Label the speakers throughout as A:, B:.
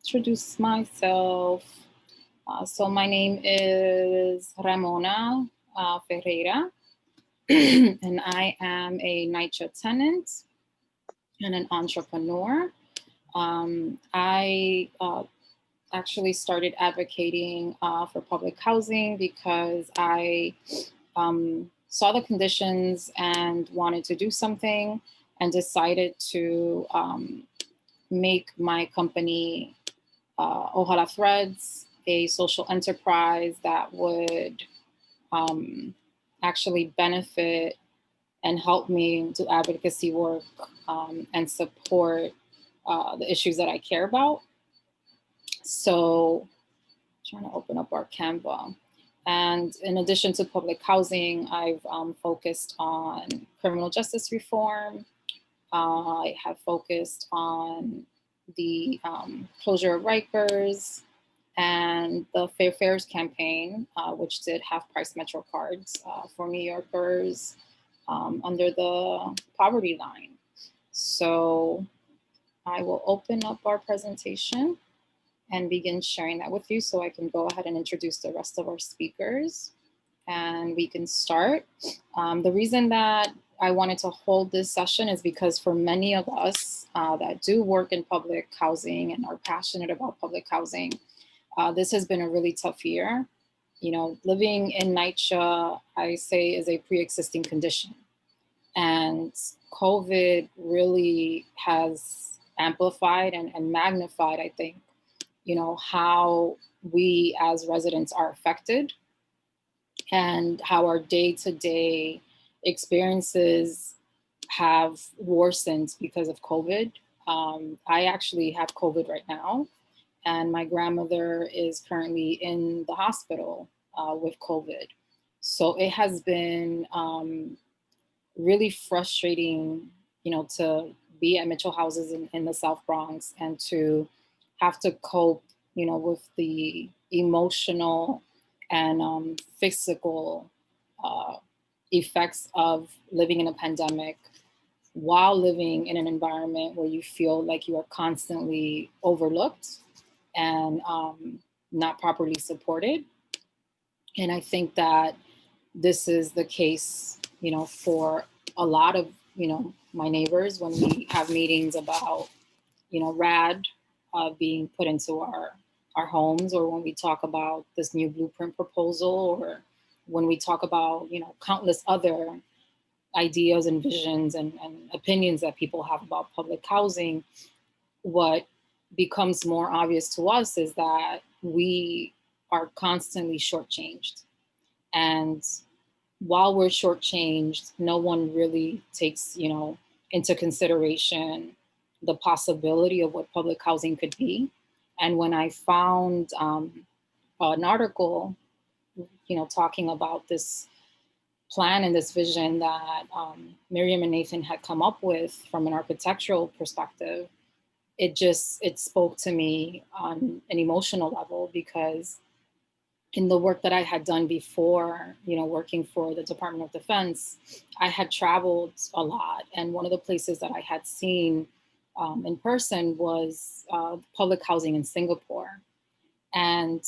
A: introduce myself. So my name is Ramona Ferreira, and I am a NYCHA tenant and an entrepreneur. I actually started advocating for public housing because I saw the conditions and wanted to do something and decided to make my company Ojala Threads a social enterprise that would actually benefit and help me do advocacy work and support the issues that I care about. So, trying to open up our Canva. And in addition to public housing, I've focused on criminal justice reform. I have focused on the closure of Rikers and the Fair Fares campaign, which did have price metro cards for New Yorkers under the poverty line. So I will open up our presentation and begin sharing that with you so I can go ahead and introduce the rest of our speakers and we can start. The reason that I wanted to hold this session is because for many of us that do work in public housing and are passionate about public housing, this has been a really tough year. You know, living in NYCHA, I say, is a pre-existing condition. And COVID really has amplified and magnified, I think, you know, how we as residents are affected and how our day-to-day experiences have worsened because of COVID. I actually have COVID right now, and my grandmother is currently in the hospital with COVID. So it has been really frustrating, you know, to be at Mitchell Houses in the South Bronx and to have to cope, you know, with the emotional and physical effects of living in a pandemic while living in an environment where you feel like you are constantly overlooked and not properly supported. And I think that this is the case, you know, for a lot of, you know, my neighbors when we have meetings about, you know, RAD being put into our homes, or when we talk about this new blueprint proposal, or when we talk about, you know, countless other ideas and visions and opinions that people have about public housing. What becomes more obvious to us is that we are constantly shortchanged. And while we're shortchanged, no one really takes, you know, into consideration the possibility of what public housing could be. And when I found an article, you know, talking about this plan and this vision that Miriam and Nathan had come up with from an architectural perspective, it spoke to me on an emotional level, because in the work that I had done before, you know, working for the Department of Defense, I had traveled a lot. And one of the places that I had seen in person was public housing in Singapore. And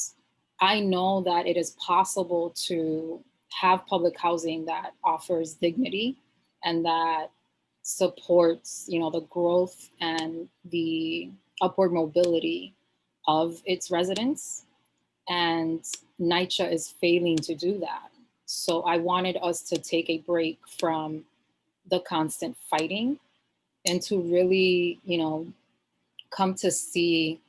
A: I know that it is possible to have public housing that offers dignity and that supports, you know, the growth and the upward mobility of its residents. And NYCHA is failing to do that. So I wanted us to take a break from the constant fighting and to really, you know, come to see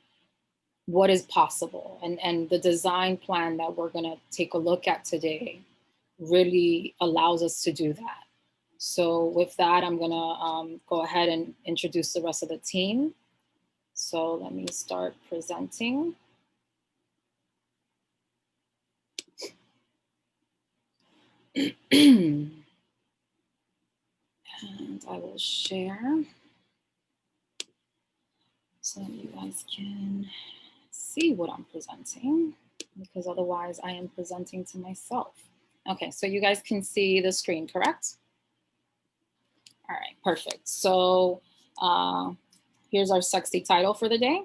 A: what is possible. And the design plan that we're going to take a look at today really allows us to do that. So with that, I'm going to go ahead and introduce the rest of the team. So let me start presenting. And I will share so you guys can see what I'm presenting, because otherwise I am presenting to myself. Okay, so you guys can see the screen, correct? All right, perfect. So here's our sexy title for the day: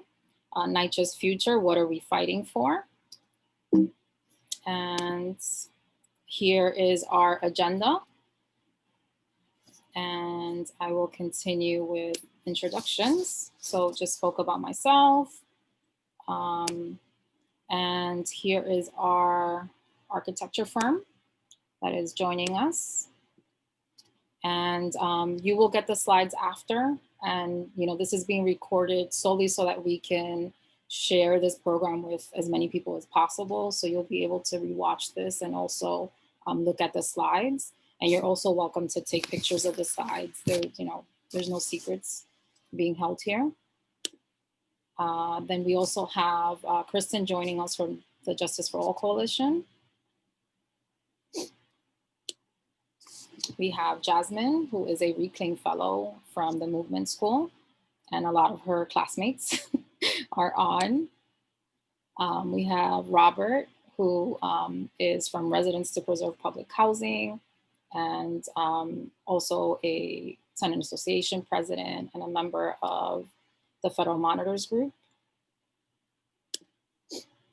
A: NYCHA's future, what are we fighting for? And here is our agenda. And I will continue with introductions. So just spoke about myself. And here is our architecture firm that is joining us. And you will get the slides after. And this is being recorded solely so that we can share this program with as many people as possible. So you'll be able to rewatch this and also look at the slides. And you're also welcome to take pictures of the slides. There's no secrets being held here. Then we also have Kristen joining us from the Justice for All Coalition. We have Jasmine, who is a Reclaim Fellow from the Movement School, and a lot of her classmates are on. We have Robert, who is from Residents to Preserve Public Housing, and also a tenant association president and a member of the Federal Monitors Group.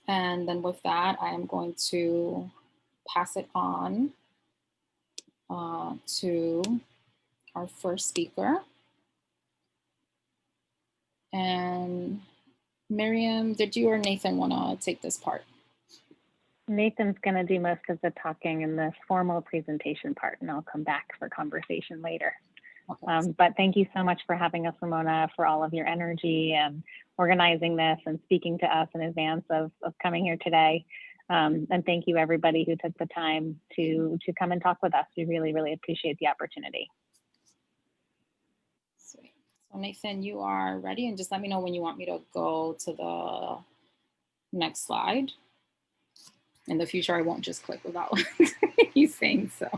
A: And then with that, I am going to pass it on to our first speaker. And Miriam, did you or Nathan want to take this part?
B: Nathan's going to do most of the talking in this formal presentation part, and I'll come back for conversation later. Okay. But thank you so much for having us, Ramona, for all of your energy and organizing this and speaking to us in advance of coming here today. And thank you, everybody who took the time to come and talk with us. We really, really appreciate the opportunity.
A: Sweet. So Nathan, you are ready, and just let me know when you want me to go to the next slide. In the future, I won't just click without you saying so.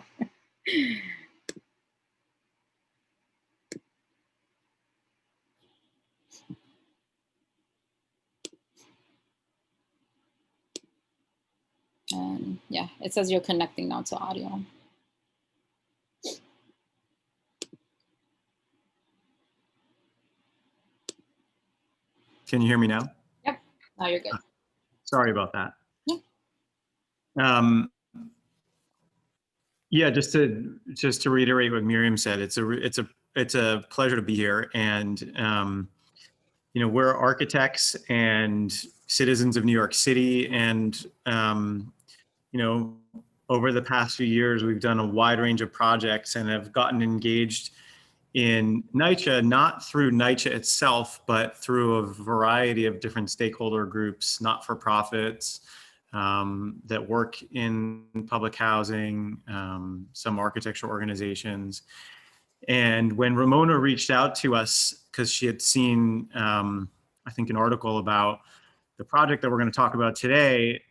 A: And yeah, it says you're connecting now to audio.
C: Can you hear me now?
A: Yep, now you're good.
C: Sorry about that.
A: Yeah.
C: Yeah, just to reiterate what Miriam said, it's a pleasure to be here, and we're architects and citizens of New York City, and over the past few years, we've done a wide range of projects and have gotten engaged in NYCHA, not through NYCHA itself, but through a variety of different stakeholder groups, not-for-profits, that work in public housing, some architecture organizations. And when Ramona reached out to us, because she had seen, I think, an article about the project that we're going to talk about today,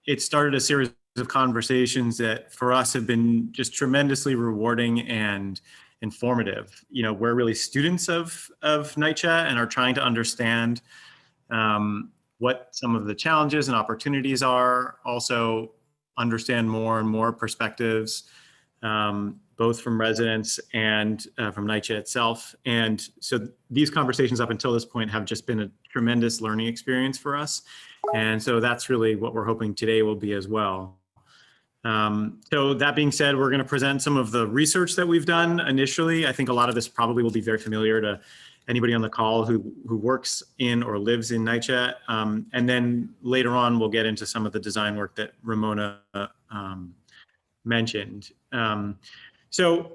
C: it started a series of conversations that for us have been just tremendously rewarding and informative. We're really students of NYCHA and are trying to understand what some of the challenges and opportunities are, also understand more and more perspectives, both from residents and from NYCHA itself. And so these conversations up until this point have just been a tremendous learning experience for us. And so that's really what we're hoping today will be as well. So that being said, we're going to present some of the research that we've done initially. I think a lot of this probably will be very familiar to anybody on the call who works in or lives in NYCHA. And then later on, we'll get into some of the design work that Ramona mentioned. So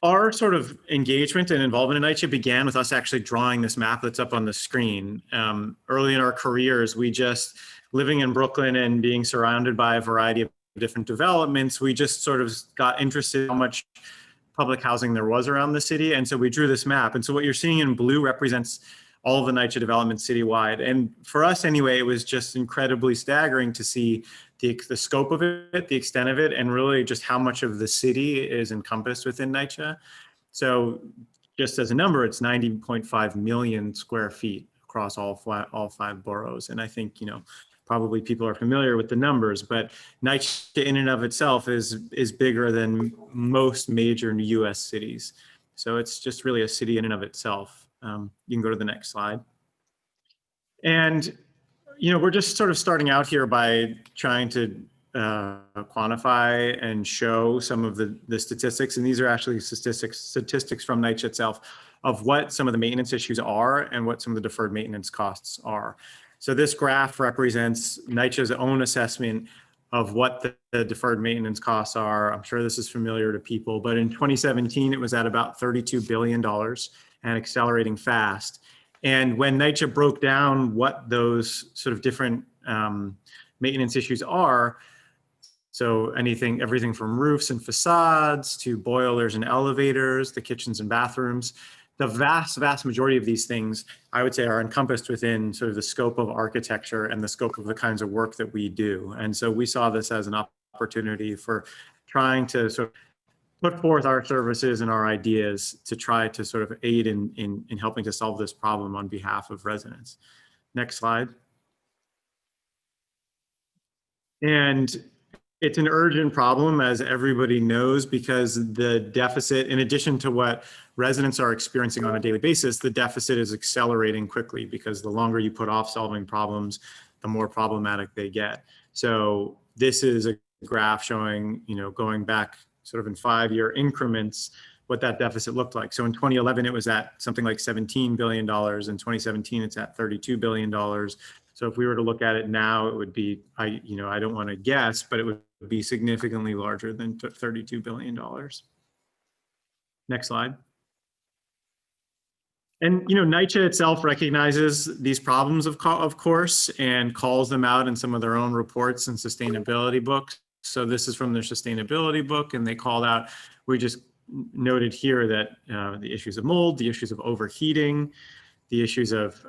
C: our sort of engagement and involvement in NYCHA began with us actually drawing this map that's up on the screen. Early in our careers, we just, living in Brooklyn and being surrounded by a variety of different developments, we just sort of got interested in how much public housing there was around the city. And so we drew this map. And so what you're seeing in blue represents all of the NYCHA developments citywide. And for us anyway, it was just incredibly staggering to see the scope of it, the extent of it, and really just how much of the city is encompassed within NYCHA. So just as a number, it's 90.5 million square feet across all five boroughs. And I think, probably people are familiar with the numbers, but NYCHA in and of itself is bigger than most major US cities. So it's just really a city in and of itself. You can go to the next slide. And, you know, we're just sort of starting out here by trying to quantify and show some of the statistics. And these are actually statistics from NYCHA itself of what some of the maintenance issues are and what some of the deferred maintenance costs are. So this graph represents NYCHA's own assessment of what the deferred maintenance costs are. I'm sure this is familiar to people, but in 2017, it was at about $32 billion and accelerating fast. And when NYCHA broke down what those sort of different maintenance issues are, so everything from roofs and facades to boilers and elevators, the kitchens and bathrooms, the vast majority of these things, I would say, are encompassed within sort of the scope of architecture and the scope of the kinds of work that we do. And so we saw this as an opportunity for trying to sort of put forth our services and our ideas to try to sort of aid in helping to solve this problem on behalf of residents. Next slide. And it's an urgent problem, as everybody knows, because the deficit, in addition to what residents are experiencing on a daily basis, the deficit is accelerating quickly because the longer you put off solving problems, the more problematic they get. So this is a graph showing, you know, going back sort of in 5-year increments, what that deficit looked like. So in 2011, it was at something like $17 billion. In 2017, it's at $32 billion. So if we were to look at it now, it would be, I don't want to guess, but it would be significantly larger than $32 billion. Next slide. And, you know, NYCHA itself recognizes these problems, of course, and calls them out in some of their own reports and sustainability books. So this is from their sustainability book, and they called out, we just noted here that the issues of mold, the issues of overheating, the issues of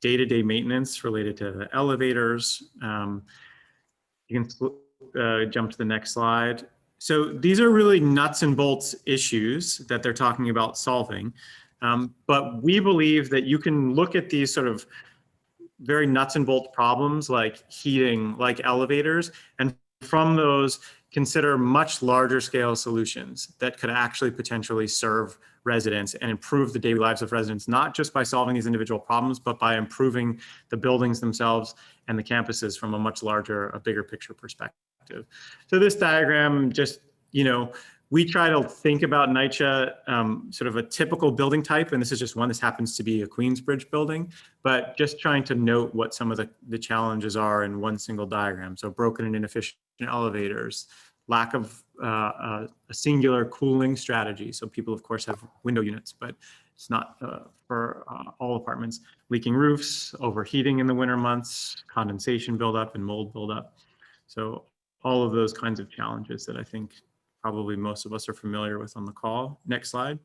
C: day-to-day maintenance related to the elevators. You can jump to the next slide. So these are really nuts and bolts issues that they're talking about solving. But we believe that you can look at these sort of very nuts and bolt problems like heating, like elevators, and from those consider much larger scale solutions that could actually potentially serve residents and improve the daily lives of residents, not just by solving these individual problems, but by improving the buildings themselves and the campuses from a much larger, a bigger picture perspective. So this diagram just, you know, we try to think about NYCHA sort of a typical building type, and this is just one. This happens to be a Queensbridge building, but just trying to note what some of the challenges are in one single diagram. So broken and inefficient elevators, lack of a singular cooling strategy. So people, of course, have window units, but it's not for all apartments. Leaking roofs, overheating in the winter months, condensation buildup and mold buildup. So all of those kinds of challenges that I think probably most of us are familiar with on the call. Next slide.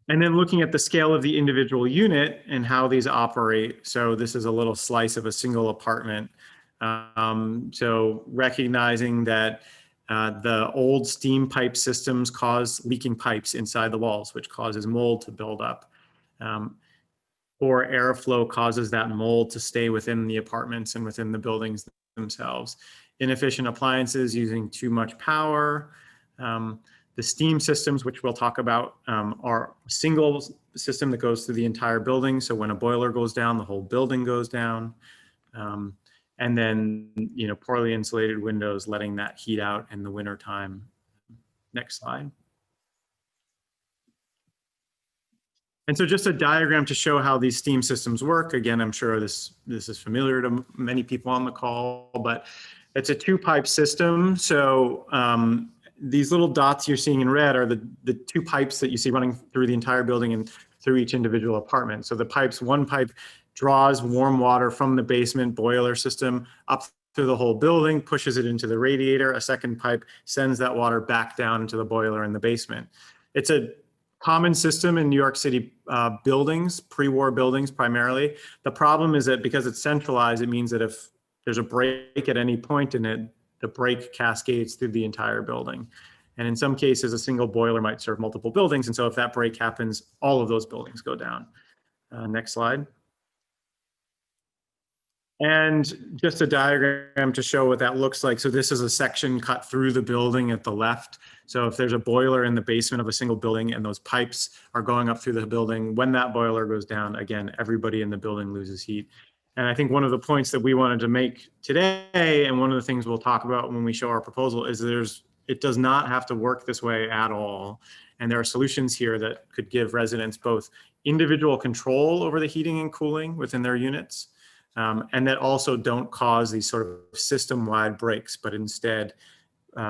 C: And then looking at the scale of the individual unit and how these operate. So this is a little slice of a single apartment. So recognizing that the old steam pipe systems cause leaking pipes inside the walls, which causes mold to build up. Poor airflow causes that mold to stay within the apartments and within the buildings themselves. Inefficient appliances using too much power. The steam systems, which we'll talk about, are a single system that goes through the entire building. So when a boiler goes down, the whole building goes down. And then, you know, poorly insulated windows, letting that heat out in the winter time. Next slide. And so just a diagram to show how these steam systems work. Again, I'm sure this is familiar to many people on the call, but it's a 2-pipe system. So these little dots you're seeing in red are the 2 pipes that you see running through the entire building and through each individual apartment. So the pipes, one pipe draws warm water from the basement boiler system up through the whole building, pushes it into the radiator. A second pipe sends that water back down into the boiler in the basement. It's a common system in New York City buildings, pre-war buildings primarily. The problem is that because it's centralized, it means that if there's a break at any point in it, the break cascades through the entire building. And in some cases, a single boiler might serve multiple buildings. And so if that break happens, all of those buildings go down. Next slide. And just a diagram to show what that looks like. So this is a section cut through the building at the left. So if there's a boiler in the basement of a single building and those pipes are going up through the building, when that boiler goes down, again, everybody in the building loses heat. And I think one of the points that we wanted to make today, and one of the things we'll talk about when we show our proposal, is it does not have to work this way at all. And there are solutions here that could give residents both individual control over the heating and cooling within their units, and that also don't cause these sort of system-wide breaks, but instead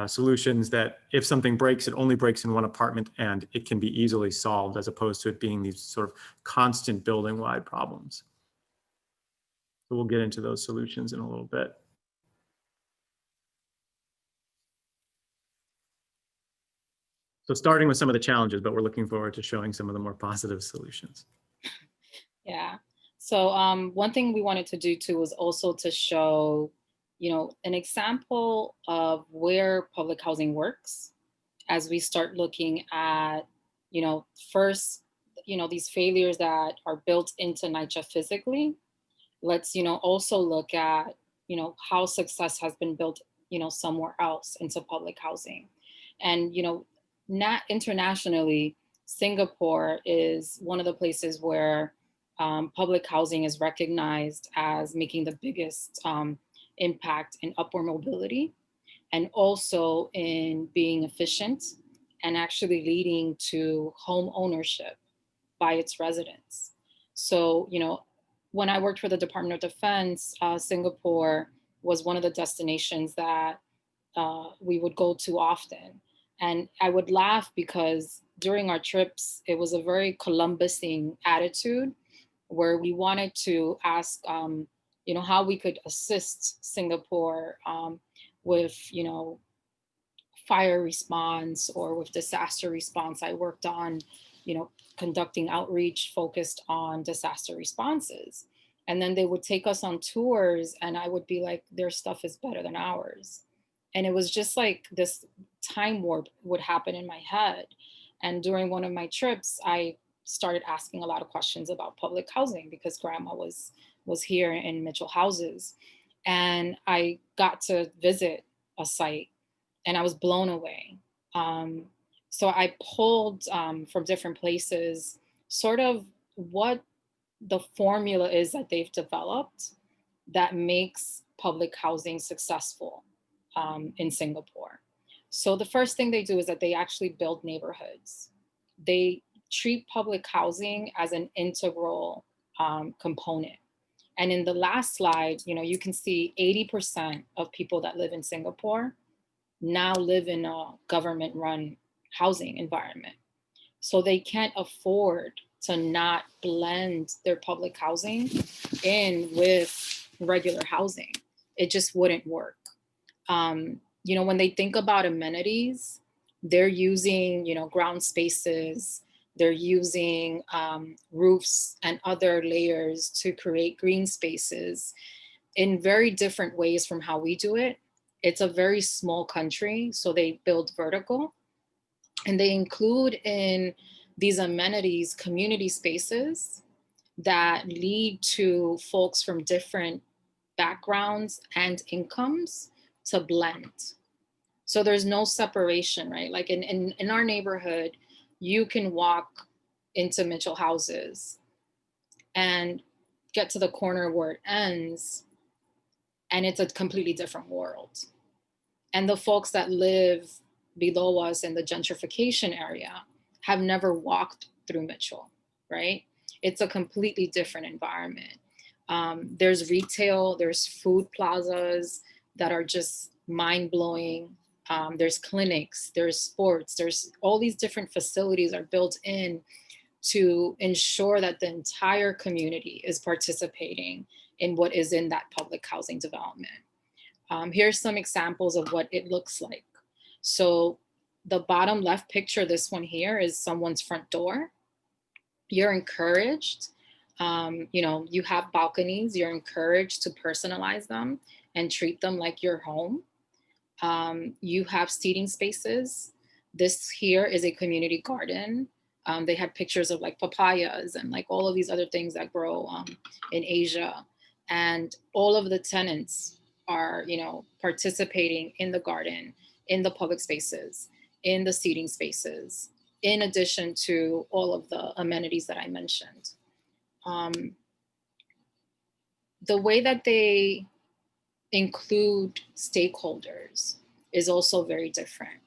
C: solutions that if something breaks, it only breaks in one apartment and it can be easily solved, as opposed to it being these sort of constant building-wide problems. So we'll get into those solutions in a little bit. So starting with some of the challenges, but we're looking forward to showing some of the more positive solutions.
A: Yeah. So one thing we wanted to do too was also to show, an example of where public housing works as we start looking at, first, these failures that are built into NYCHA physically. Let's, also look at, how success has been built, somewhere else into public housing. And, not internationally, Singapore is one of the places where public housing is recognized as making the biggest impact in upward mobility, and also in being efficient and actually leading to home ownership by its residents. So, when I worked for the Department of Defense, Singapore was one of the destinations that we would go to often. And I would laugh because during our trips, it was a very Columbusing attitude where we wanted to ask, how we could assist Singapore with, fire response or with disaster response. I worked on, conducting outreach focused on disaster responses. And then they would take us on tours and I would be like, their stuff is better than ours. And it was just like this time warp would happen in my head. And during one of my trips, I started asking a lot of questions about public housing because grandma was here in Mitchell Houses. And I got to visit a site and I was blown away. So I pulled from different places sort of what the formula is that they've developed that makes public housing successful in Singapore. So the first thing they do is that they actually build neighborhoods. They treat public housing as an integral component. And in the last slide, you can see 80% of people that live in Singapore now live in a government-run housing environment. So they can't afford to not blend their public housing in with regular housing. It just wouldn't work. When they think about amenities, they're using, ground spaces, they're using roofs and other layers to create green spaces in very different ways from how we do it. It's a very small country, so they build vertical, and they include in these amenities community spaces that lead to folks from different backgrounds and incomes to blend. So there's no separation, right? Like in our neighborhood, you can walk into Mitchell Houses and get to the corner where it ends, and it's a completely different world. And the folks that live below us in the gentrification area have never walked through Mitchell, right? It's a completely different environment. There's retail, there's food plazas that are just mind-blowing. There's clinics, there's sports, there's all these different facilities are built in to ensure that the entire community is participating in what is in that public housing development. Here's some examples of what it looks like. So the bottom left picture, this one here, is someone's front door. You're encouraged, you have balconies, you're encouraged to personalize them and treat them like your home. You have seating spaces. This here is a community garden. They had pictures of like papayas and like all of these other things that grow in Asia. and all of the tenants are, you know, participating in the garden, in the public spaces, in the seating spaces, in addition to all of the amenities that I mentioned. The way that they include stakeholders is also very different.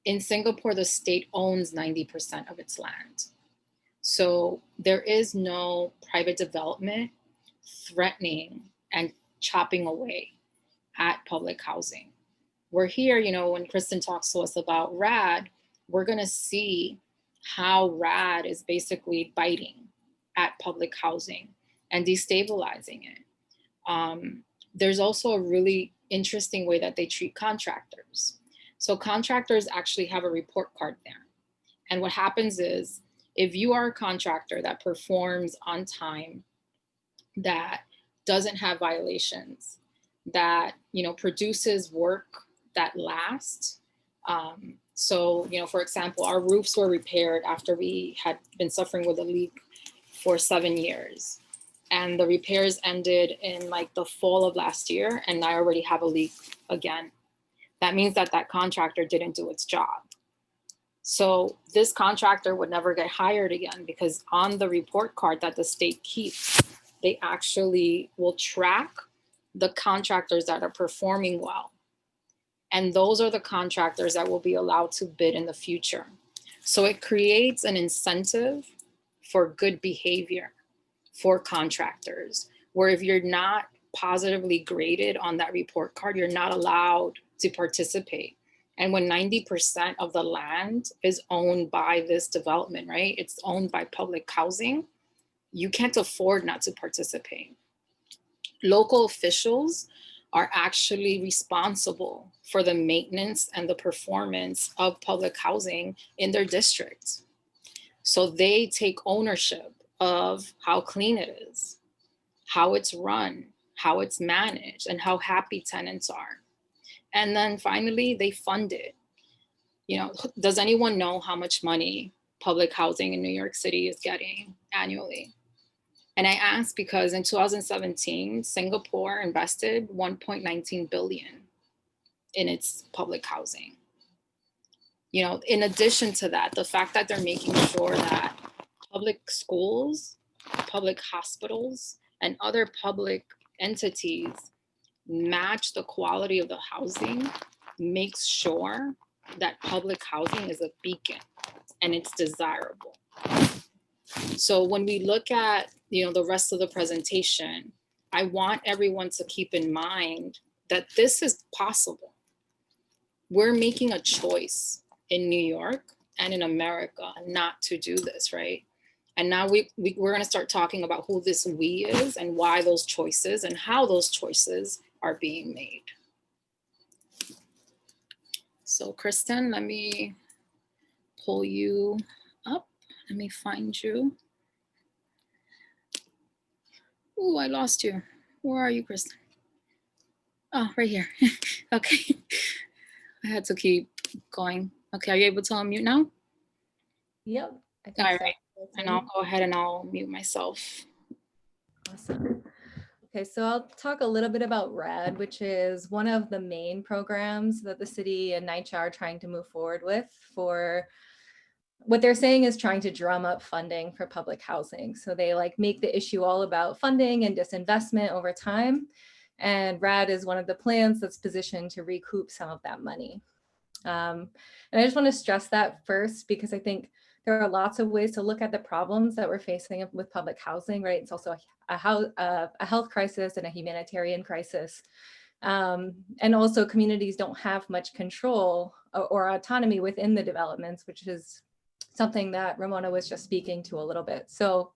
A: In Singapore, the state owns 90% of its land. So there is no private development threatening and chopping away at public housing. We're here, you know, when Kristen talks to us about RAD, we're gonna see how RAD is basically biting at public housing and destabilizing it. There's also a really interesting way that they treat contractors. So contractors actually have a report card there. And what happens is, if you are a contractor that performs on time, that doesn't have violations, that, you know, produces work that lasts. So, you know, for example, our roofs were repaired after we had been suffering with a leak for 7 years. And the repairs ended in like the fall of last year, and I already have a leak again. That means that that contractor didn't do its job. So this contractor would never get hired again, because on the report card that the state keeps, they actually will track the contractors that are performing well. And those are the contractors that will be allowed to bid in the future. So it creates an incentive for good behavior for contractors, where if you're not positively graded on that report card, you're not allowed to participate. And when 90% of the land is owned by this development, right? It's owned by public housing, you can't afford not to participate. Local officials are actually responsible for the maintenance and the performance of public housing in their districts. So they take ownership of how clean it is, how it's run, how it's managed, and how happy tenants are. And then finally, they fund it. You know, does anyone know how much money public housing in New York City is getting annually? And I ask because in 2017, Singapore invested 1.19 billion in its public housing. You know, in addition to that, the fact that they're making sure that public schools, public hospitals, and other public entities match the quality of the housing makes sure that public housing is a beacon and it's desirable. So when we look at, you know, the rest of the presentation, I want everyone to keep in mind that this is possible. We're making a choice in New York and in America not to do this, right? And now we're going to start talking about who this we is and why those choices and how those choices are being made. So Kristen, let me pull you up. Let me find you. Oh, I lost you. Where are you, Kristen? Oh, right here. Okay. I had to keep going. Okay, are you able to unmute now?
D: Yep. I think
A: All
D: so.
A: right. And I'll go ahead and I'll mute myself.
D: Awesome. Okay, so I'll talk a little bit about RAD, which is one of the main programs that the city and NYCHA are trying to move forward with. For what they're saying is trying to drum up funding for public housing. So they like make the issue all about funding and disinvestment over time. And RAD is one of the plans that's positioned to recoup some of that money. And I just want to stress that first, because I think there are lots of ways to look at the problems that we're facing with public housing, right? It's also a health crisis and a humanitarian crisis. And also communities don't have much control or autonomy within the developments, which is something that Ramona was just speaking to a little bit. So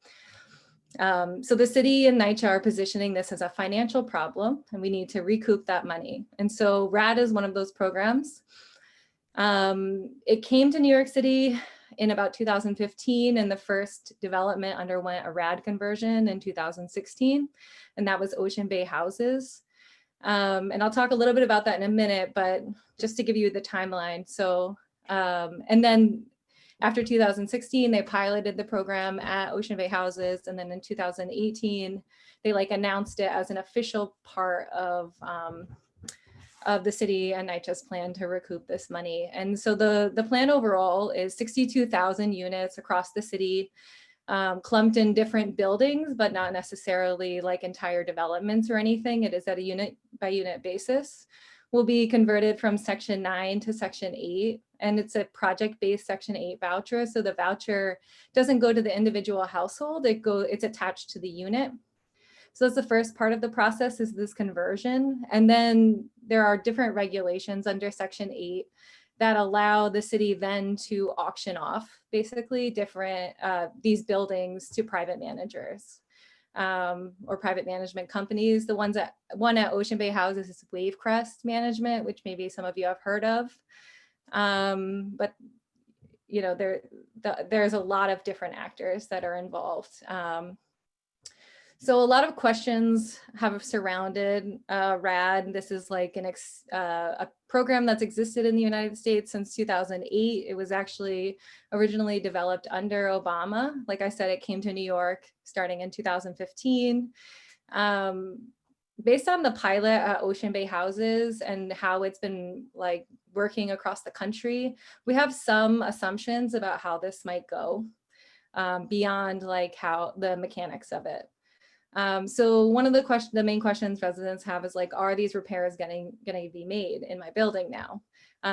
D: the city and NYCHA are positioning this as a financial problem, and we need to recoup that money. And so RAD is one of those programs. It came to New York City in about 2015, and the first development underwent a RAD conversion in 2016, and that was Ocean Bay Houses. And I'll talk a little bit about that in a minute, but just to give you the timeline. So, and then After 2016, they piloted the program at Ocean Bay Houses. And then in 2018, they like announced it as an official part of the city and NYCHA's plan to recoup this money. And so the plan overall is 62,000 units across the city, clumped in different buildings, but not necessarily like entire developments or anything. It is at a unit by unit basis. Will be converted from Section 9 to Section 8, and it's a project-based Section 8 voucher. So the voucher doesn't go to the individual household, it's attached to the unit. So that's the first part of the process, is this conversion. And then there are different regulations under Section 8 that allow the city then to auction off basically different these buildings to private managers or private management companies. The one at Ocean Bay Houses is Wavecrest Management, which maybe some of you have heard of. But you know, there's a lot of different actors that are involved. So a lot of questions have surrounded RAD. This is like a program that's existed in the United States since 2008. It was actually originally developed under Obama. Like I said, it came to New York starting in 2015. Based on the pilot at Ocean Bay Houses and how it's been like working across the country, we have some assumptions about how this might go beyond like how the mechanics of it. So one of the main questions residents have is like, are these repairs going to be made in my building now?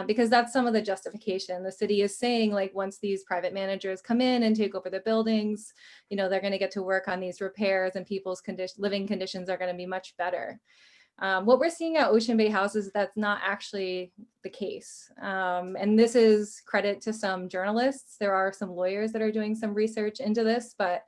D: Because that's some of the justification. The city is saying like, once these private managers come in and take over the buildings, you know, they're going to get to work on these repairs and people's living conditions are going to be much better. What we're seeing at Ocean Bay Houses, that's not actually the case. And this is credit to some journalists. There are some lawyers that are doing some research into this, but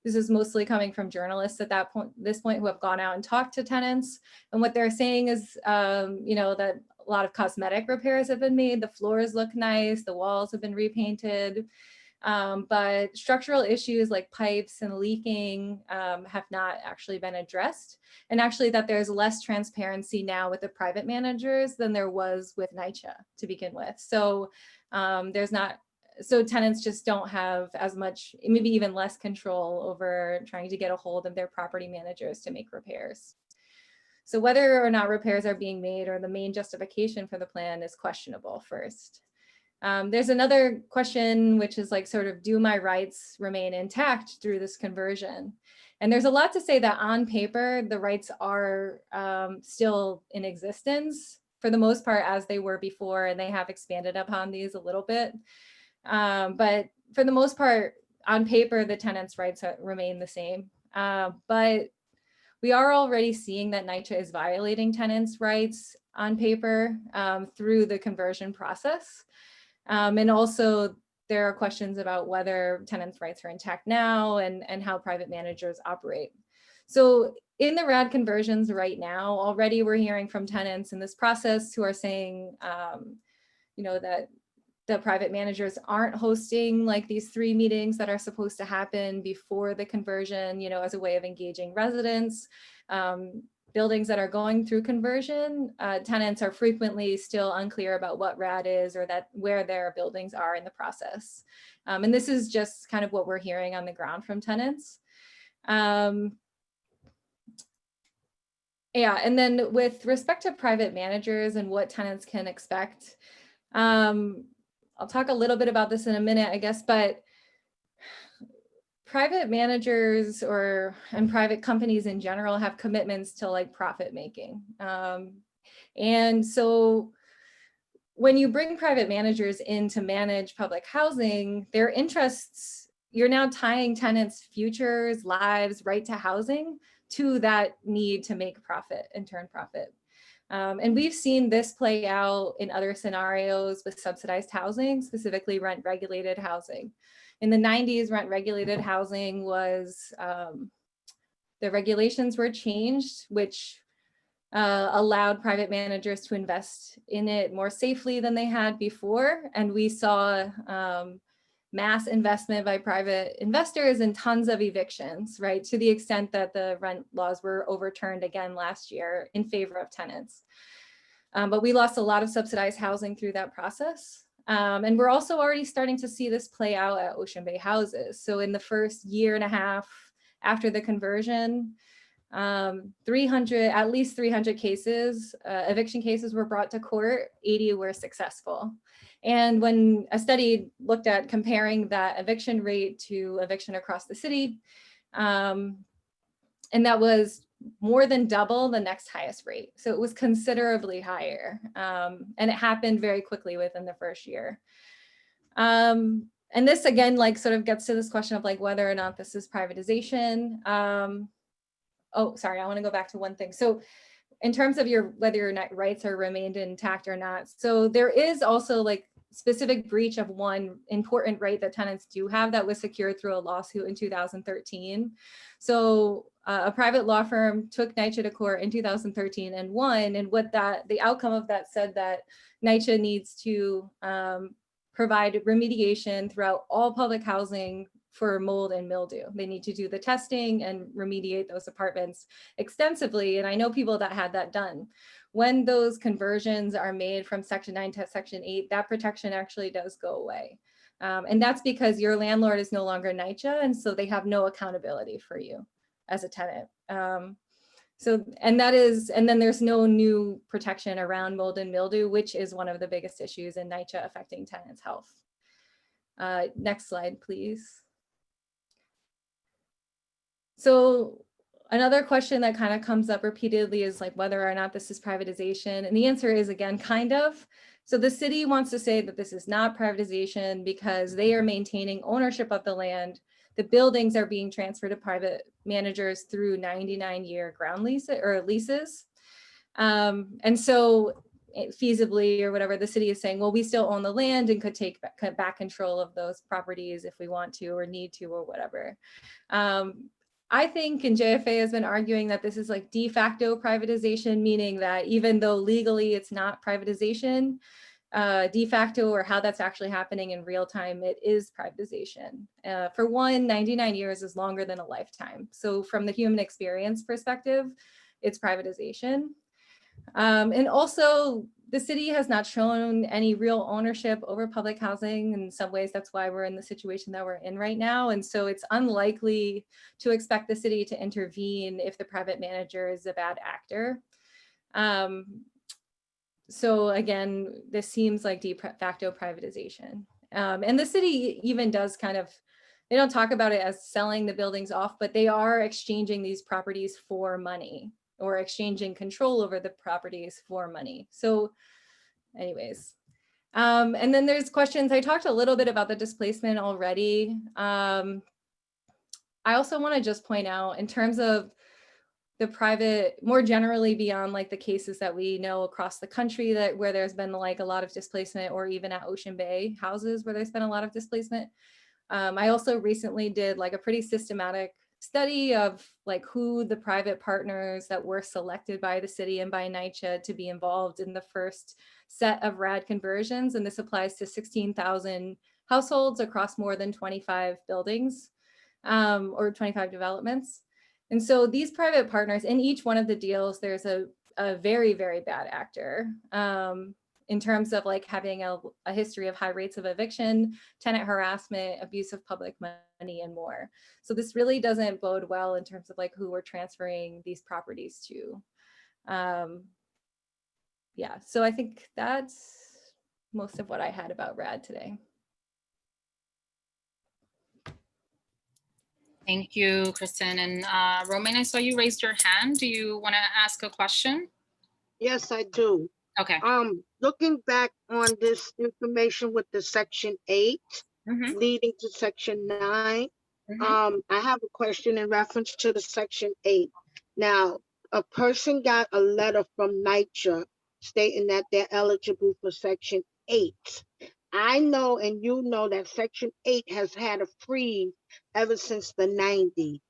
D: this is mostly coming from journalists at this point who have gone out and talked to tenants. And what they're saying is, you know, that a lot of cosmetic repairs have been made. The floors look nice. The walls have been repainted. But structural issues like pipes and leaking have not actually been addressed. And actually that there's less transparency now with the private managers than there was with NYCHA to begin with. So so tenants just don't have as much, maybe even less control over trying to get a hold of their property managers to make repairs. So whether or not repairs are being made or the main justification for the plan is questionable first. There's another question, which is like sort of, do my rights remain intact through this conversion? And there's a lot to say that on paper, the rights are still in existence for the most part as they were before, and they have expanded upon these a little bit. But for the most part, on paper, the tenants' rights remain the same. But we are already seeing that NYCHA is violating tenants' rights on paper through the conversion process. And also, there are questions about whether tenants' rights are intact now and how private managers operate. So in the RAD conversions right now, already we're hearing from tenants in this process who are saying, you know, that the private managers aren't hosting like these 3 meetings that are supposed to happen before the conversion, you know, as a way of engaging residents. Buildings that are going through conversion, tenants are frequently still unclear about what RAD is or where their buildings are in the process. And this is just kind of what we're hearing on the ground from tenants. Yeah, and then with respect to private managers and what tenants can expect, I'll talk a little bit about this in a minute, I guess, but private managers and private companies in general have commitments to like profit making. And so when you bring private managers in to manage public housing, their interests, you're now tying tenants' futures, lives, right to housing to that need to make profit and turn profit. And we've seen this play out in other scenarios with subsidized housing, specifically rent regulated housing. In the 90s, rent regulated housing was, the regulations were changed, which allowed private managers to invest in it more safely than they had before. And we saw mass investment by private investors and tons of evictions, right? To the extent that the rent laws were overturned again last year in favor of tenants. But we lost a lot of subsidized housing through that process. And we're also already starting to see this play out at Ocean Bay houses. So in the first year and a half after the conversion, at least 300 cases, eviction cases were brought to court, 80 were successful. And when a study looked at comparing that eviction rate to eviction across the city, and that was more than double the next highest rate. So it was considerably higher. And it happened very quickly within the first year. And this again, like sort of gets to this question of like whether or not this is privatization. Oh, sorry, I want to go back to one thing. So in terms of whether your rights are remained intact or not. So there is also like specific breach of one important right that tenants do have that was secured through a lawsuit in 2013. So a private law firm took NYCHA to court in 2013 and won. And the outcome of that said that NYCHA needs to provide remediation throughout all public housing for mold and mildew. They need to do the testing and remediate those apartments extensively. And I know people that had that done. When those conversions are made from Section 9 to Section 8, that protection actually does go away. And that's because your landlord is no longer NYCHA, and so they have no accountability for you as a tenant. And then there's no new protection around mold and mildew, which is one of the biggest issues in NYCHA affecting tenants' health. Next slide, please. So another question that kind of comes up repeatedly is like whether or not this is privatization. And the answer is, again, kind of. So the city wants to say that this is not privatization because they are maintaining ownership of the land. The buildings are being transferred to private managers through 99-year ground leases. And so feasibly or whatever, the city is saying, well, we still own the land and could take back control of those properties if we want to or need to or whatever. I think, and JFA has been arguing that this is like de facto privatization, meaning that even though legally it's not privatization, de facto or how that's actually happening in real time, it is privatization. For one, 99 years is longer than a lifetime. So from the human experience perspective, it's privatization. And also the city has not shown any real ownership over public housing. In some ways, that's why we're in the situation that we're in right now. And so it's unlikely to expect the city to intervene if the private manager is a bad actor. So again, this seems like de facto privatization. And the city even does kind of, they don't talk about it as selling the buildings off, but they are exchanging these properties for money or exchanging control over the properties for money. So anyways, and then there's questions. I talked a little bit about the displacement already. I also want to just point out in terms of the private, more generally beyond like the cases that we know across the country where there's been like a lot of displacement, or even at Ocean Bay houses where there's been a lot of displacement. I also recently did like a pretty systematic study of like who the private partners that were selected by the city and by NYCHA to be involved in the first set of RAD conversions. And this applies to 16,000 households across more than 25 buildings or 25 developments. And so these private partners, in each one of the deals, there's a very, very bad actor in terms of like having a history of high rates of eviction, tenant harassment, abuse of public money, and more. So this really doesn't bode well in terms of like who we're transferring these properties to. Yeah, so I think that's most of what I had about RAD today.
A: Thank you, Kristen. And Romaine, I saw you raised your hand. Do you want to ask a question?
E: Yes, I do.
A: Okay.
E: Looking back on this information with the Section 8 leading to Section 9, I have a question in reference to the Section 8. Now, a person got a letter from NYCHA stating that they're eligible for Section 8. I know, and you know, that Section 8 has had a freeze ever since the 90s.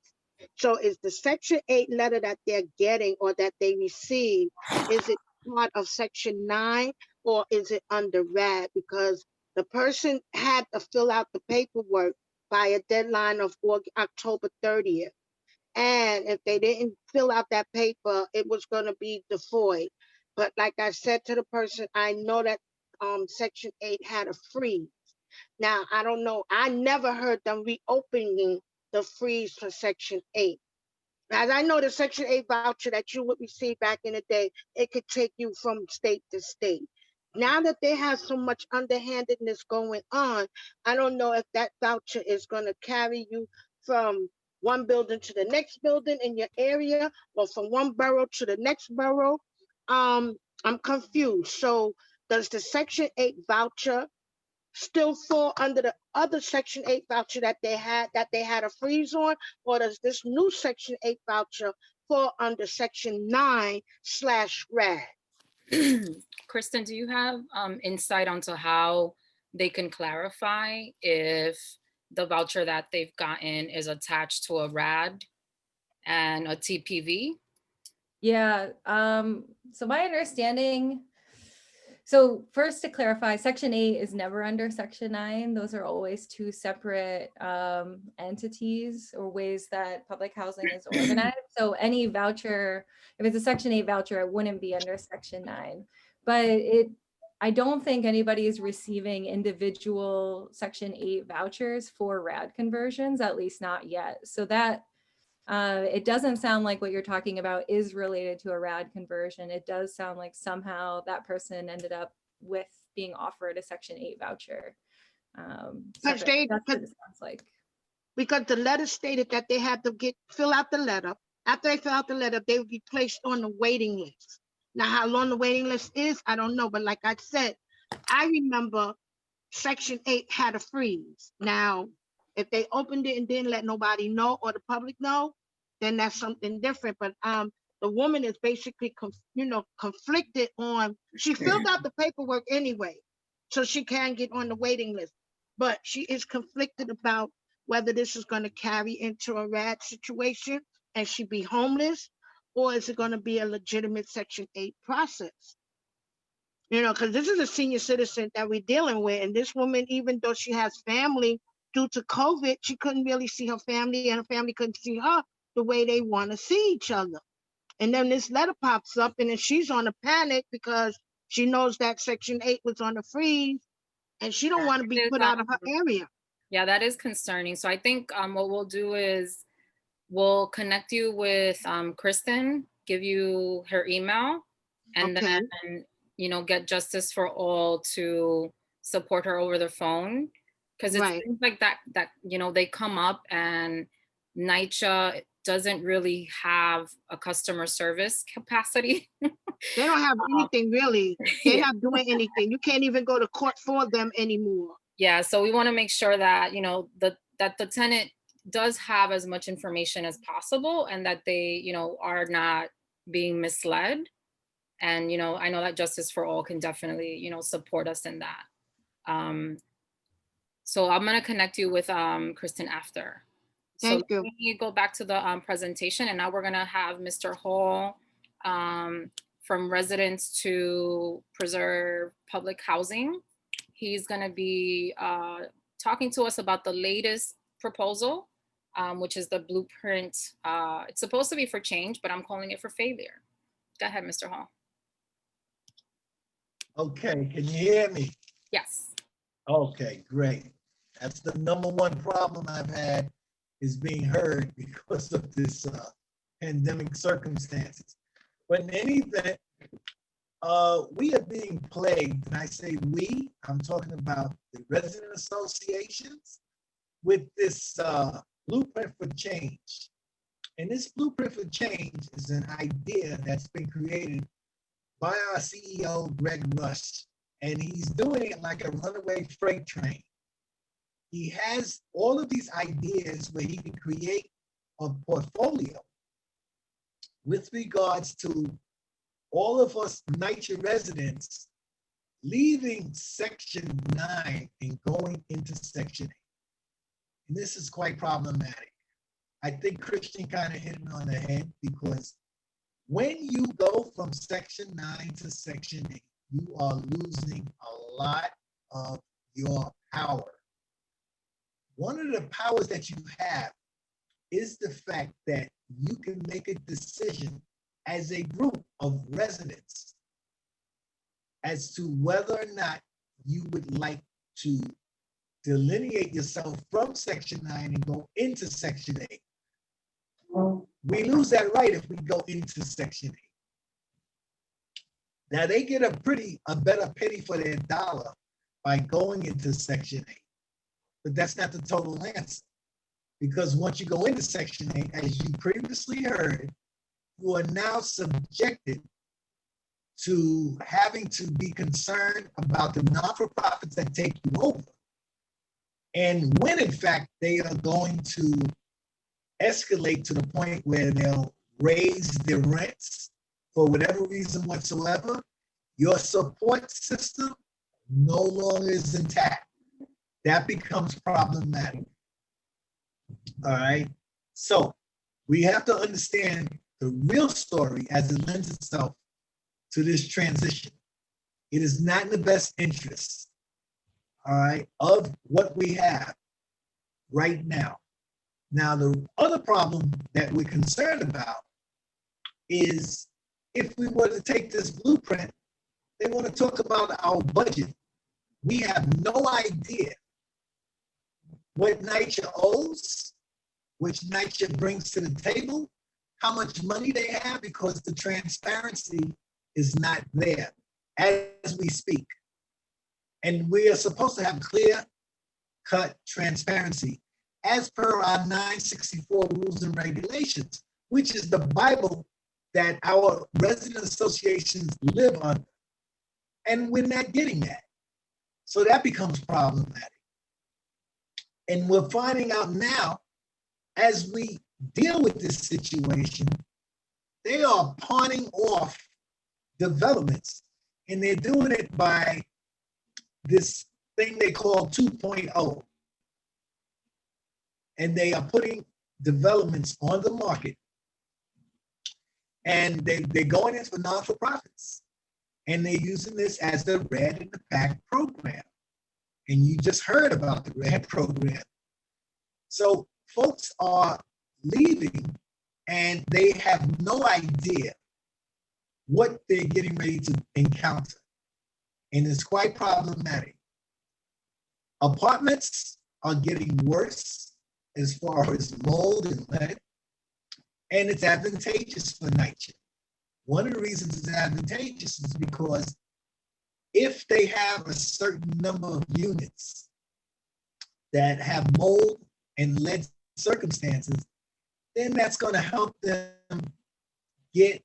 E: So is the Section 8 letter that they're getting or that they receive, is it part of Section 9 or is it under RAD? Because the person had to fill out the paperwork by a deadline of October 30th. And if they didn't fill out that paper, it was going to be devoid. But like I said to the person, I know that Section 8 had a freeze. Now, I don't know. I never heard them reopening the freeze for Section 8. As I know, the Section 8 voucher that you would receive back in the day, it could take you from state to state. Now that they have so much underhandedness going on, I don't know if that voucher is going to carry you from one building to the next building in your area, or from one borough to the next borough. I'm confused. So does the Section 8 voucher still fall under the other Section 8 voucher that they had a freeze on, or does this new Section 8 voucher fall under Section 9/RAD?
A: Kristen, do you have insight onto how they can clarify if the voucher that they've gotten is attached to a RAD and a TPV?
D: Yeah, so my understanding, so first to clarify, Section 8 is never under Section 9. Those are always two separate entities or ways that public housing is organized. So any voucher, if it's a Section 8 voucher, it wouldn't be under Section 9. But I don't think anybody is receiving individual Section 8 vouchers for RAD conversions, at least not yet. So that it doesn't sound like what you're talking about is related to a RAD conversion. It does sound like somehow that person ended up with being offered a Section 8 voucher. That's what it sounds like.
E: Because the letter stated that they had to fill out the letter. After they fill out the letter, they would be placed on the waiting list. Now, how long the waiting list is, I don't know. But like I said, I remember Section 8 had a freeze. Now, if they opened it and didn't let nobody know or the public know, then that's something different. But the woman is basically, conflicted on, she filled out the paperwork anyway, so she can get on the waiting list. But she is conflicted about whether this is going to carry into a RAD situation and she be homeless, or is it going to be a legitimate Section 8 process? Because this is a senior citizen that we're dealing with. And this woman, even though she has family, due to COVID, she couldn't really see her family, and her family couldn't see her the way they want to see each other. And then this letter pops up, and then she's on a panic because she knows that Section 8 was on a freeze, and she don't want to be put out of her area.
A: Yeah, that is concerning. So I think what we'll do is we'll connect you with Kristen, give you her email, and then, get Justice for All to support her over the phone. Because it's things like that, they come up, and NYCHA doesn't really have a customer service capacity.
E: They don't have anything really. They're not doing anything. You can't even go to court for them anymore.
A: Yeah, so we want to make sure that, that the tenant does have as much information as possible, and that they, are not being misled. And, I know that Justice for All can definitely, support us in that. So I'm going to connect you with Kristen after.
E: Thank you.
A: Let me go back to the presentation, and now we're going to have Mr. Hall from Residents to Preserve Public Housing. He's going to be talking to us about the latest proposal, which is the blueprint. It's supposed to be for change, but I'm calling it for failure. Go ahead, Mr. Hall.
F: Okay, can you hear me?
A: Yes.
F: Okay, great. That's the number one problem I've had, is being heard because of this pandemic circumstances. But in any event, we are being plagued, and I say we, I'm talking about the resident associations, with this blueprint for change. And this blueprint for change is an idea that's been created by our CEO, Greg Rush, and he's doing it like a runaway freight train. He has all of these ideas where he can create a portfolio with regards to all of us NYCHA residents leaving Section 9 and going into Section 8. And this is quite problematic. I think Christian kind of hit it on the head, because when you go from Section 9 to Section 8, you are losing a lot of your power. One of the powers that you have is the fact that you can make a decision as a group of residents as to whether or not you would like to delineate yourself from Section 9 and go into Section 8. We lose that right if we go into Section 8. Now they get a better penny for their dollar by going into Section 8, but that's not the total answer. Because once you go into Section 8, as you previously heard, you are now subjected to having to be concerned about the non-for-profits that take you over. And when in fact they are going to escalate to the point where they'll raise their rents for whatever reason whatsoever, your support system no longer is intact. That becomes problematic. All right. So we have to understand the real story as it lends itself to this transition. It is not in the best interest, all right, of what we have right now. Now, the other problem that we're concerned about is if we were to take this blueprint, they want to talk about our budget. We have no idea what NYCHA owes, which NYCHA brings to the table, how much money they have, because the transparency is not there as we speak. And we are supposed to have clear-cut transparency as per our 964 rules and regulations, which is the Bible that our resident associations live under. And we're not getting that. So that becomes problematic. And we're finding out now, as we deal with this situation, they are pawning off developments, and they're doing it by this thing they call 2.0. And they are putting developments on the market, and they're going in for non-for-profits, and they're using this as the Red in the Pack program. And you just heard about the Red program. So folks are leaving and they have no idea what they're getting ready to encounter. And it's quite problematic. Apartments are getting worse as far as mold and lead, and it's advantageous for NYCHA. One of the reasons it's advantageous is because if they have a certain number of units that have mold and lead circumstances, then that's going to help them get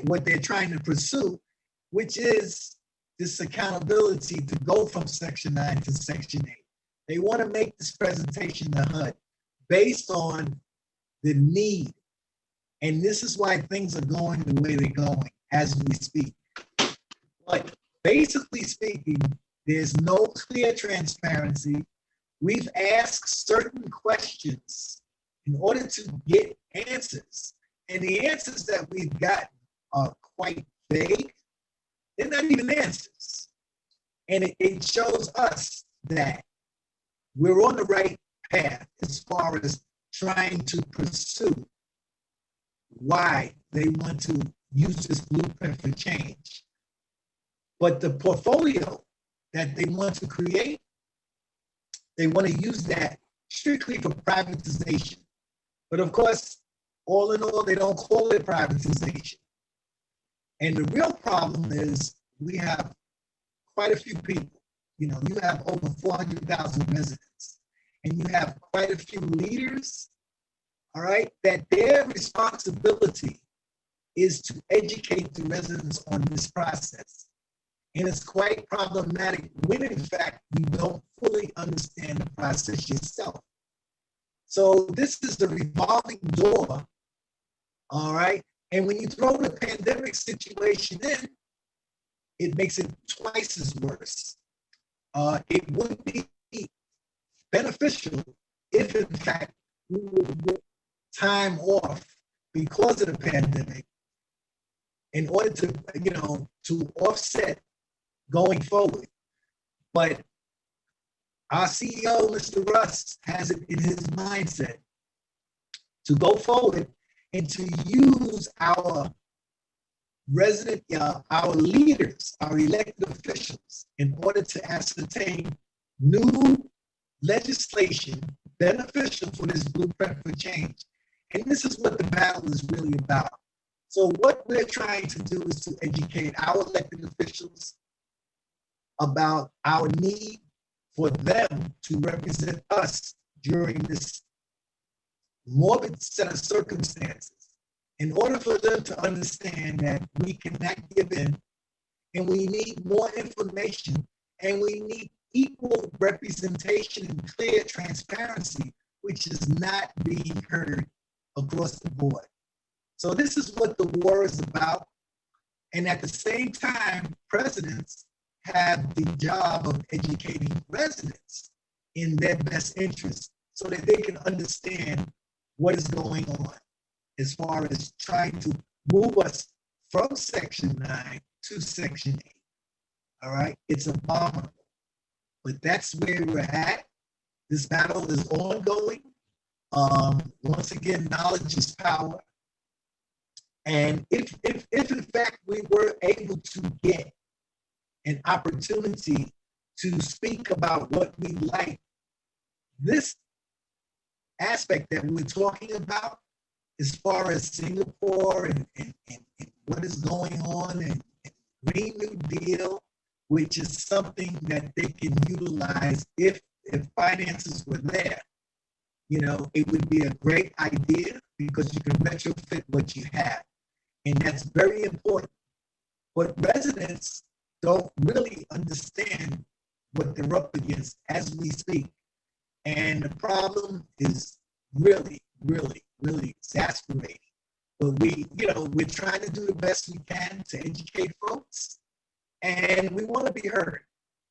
F: what they're trying to pursue, which is this accountability to go from Section 9 to Section 8. They want to make this presentation to HUD based on the need. And this is why things are going the way they're going as we speak. But basically speaking, there's no clear transparency. We've asked certain questions in order to get answers. And the answers that we've gotten are quite vague. They're not even answers. And it shows us that we're on the right path as far as trying to pursue why they want to use this blueprint for change. But the portfolio that they want to create, they want to use that strictly for privatization. But of course, all in all, they don't call it privatization. And the real problem is we have quite a few people. You know, you have over 400,000 residents, and you have quite a few leaders, all right, that their responsibility is to educate the residents on this process. And it's quite problematic when, in fact, you don't fully understand the process yourself. So this is the revolving door, all right? And when you throw the pandemic situation in, it makes it twice as worse. It would be beneficial if, in fact, we would get time off because of the pandemic in order to, to offset going forward. But our CEO, Mr. Russ, has it in his mindset to go forward and to use our our leaders, our elected officials, in order to ascertain new legislation beneficial for this blueprint for change. And this is what the battle is really about. So what we're trying to do is to educate our elected officials about our need for them to represent us during this morbid set of circumstances, in order for them to understand that we cannot give in, and we need more information, and we need equal representation and clear transparency, which is not being heard across the board. So this is what the war is about. And at the same time, presidents have the job of educating residents in their best interest so that they can understand what is going on as far as trying to move us from Section 9 to Section 8. All right, it's abominable, but that's where we're at. This battle is ongoing. Once again, knowledge is power. And if in fact we were able to get an opportunity to speak about what we like, this aspect that we're talking about, as far as Singapore and what is going on and Green New Deal, which is something that they can utilize if finances were there. You know, it would be a great idea because you can retrofit what you have. And that's very important. But residents don't really understand what they're up against as we speak. And the problem is really, really, really exasperating. But we're trying to do the best we can to educate folks. And we want to be heard.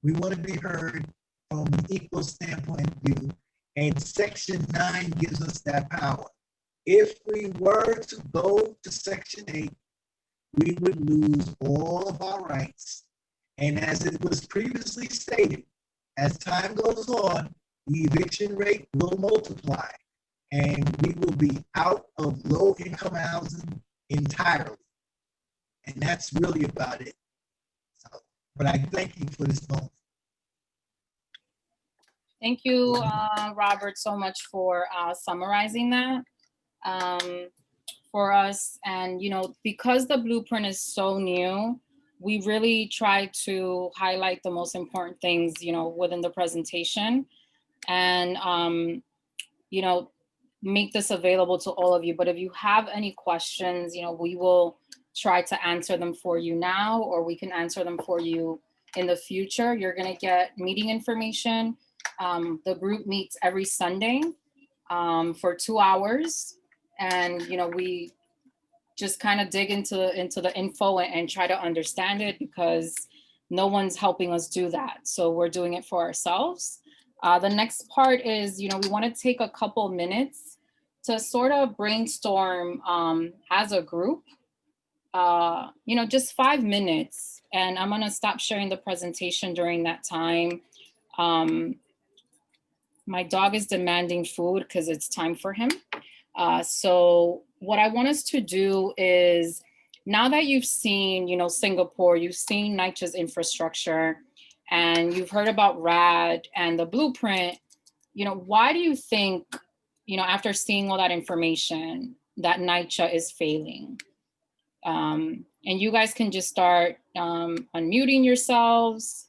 F: We want to be heard from an equal standpoint of view. And Section 9 gives us that power. If we were to go to Section 8, we would lose all of our rights. And as it was previously stated, as time goes on, the eviction rate will multiply and we will be out of low-income housing entirely. And that's really about it. So, but I thank you for this moment.
A: Thank you, Robert, so much for summarizing that for us. And, because the blueprint is so new, we really try to highlight the most important things, within the presentation and, make this available to all of you. But if you have any questions, we will try to answer them for you now, or we can answer them for you in the future. You're going to get meeting information. The group meets every Sunday for 2 hours. And, we just kind of dig into the info and try to understand it because no one's helping us do that. So we're doing it for ourselves. The next part is, we want to take a couple minutes to sort of brainstorm as a group, just 5 minutes. And I'm going to stop sharing the presentation during that time. My dog is demanding food because it's time for him. So what I want us to do is, now that you've seen, Singapore, you've seen NYCHA's infrastructure, and you've heard about RAD and the blueprint, why do you think, after seeing all that information, that NYCHA is failing? And you guys can just start unmuting yourselves.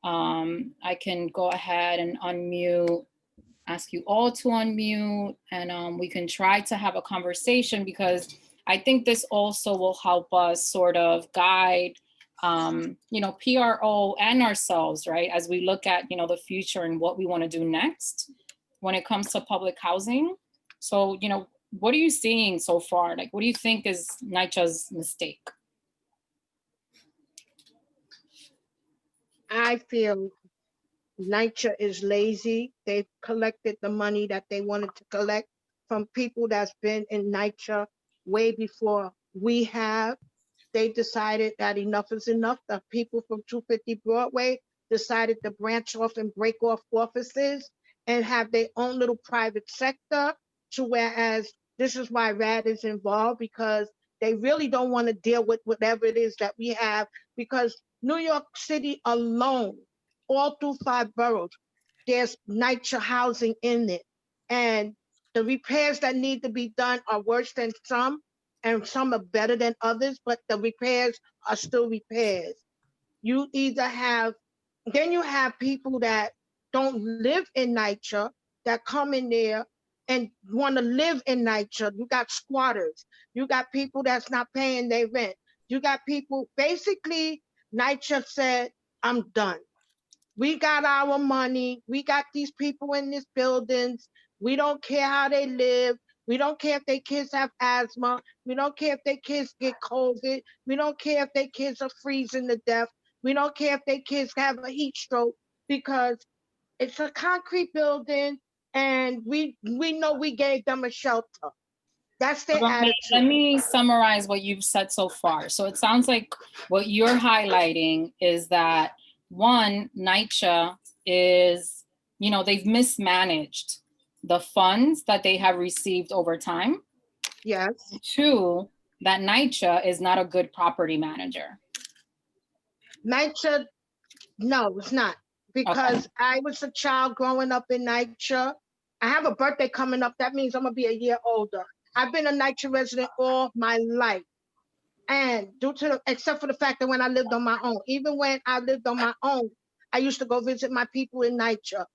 A: I can go ahead and unmute, ask you all to unmute, and we can try to have a conversation, because I think this also will help us sort of guide, PRO and ourselves, right? As we look at, the future and what we want to do next when it comes to public housing. So, what are you seeing so far? Like, what do you think is NYCHA's mistake?
E: I feel NYCHA is lazy. They've collected the money that they wanted to collect from people that's been in NYCHA way before we have. They decided that enough is enough. The people from 250 Broadway decided to branch off and break off offices and have their own little private sector, to whereas this is why RAD is involved, because They really don't want to deal with whatever it is that we have, because New York City alone, all through 5 boroughs, there's NYCHA housing in it. And the repairs that need to be done are worse than some, and some are better than others, but the repairs are still repairs. You either have, then you have people that don't live in NYCHA that come in there and want to live in NYCHA. You got squatters. You got people that's not paying their rent. You got people, basically, NYCHA said, I'm done. We got our money. We got these people in these buildings. We don't care how they live. We don't care if their kids have asthma. We don't care if their kids get COVID. We don't care if their kids are freezing to death. We don't care if their kids have a heat stroke, because it's a concrete building and we know we gave them a shelter. That's their attitude.
A: Let me summarize what you've said so far. So it sounds like what you're highlighting is that, one, NYCHA is, they've mismanaged the funds that they have received over time.
E: Yes.
A: 2, that NYCHA is not a good property manager.
E: NYCHA, no, it's not. Because okay. I was a child growing up in NYCHA. I have a birthday coming up. That means I'm going to be a year older. I've been a NYCHA resident all my life. And except for the fact that when I lived on my own, even when I lived on my own, I used to go visit my people in NYCHA.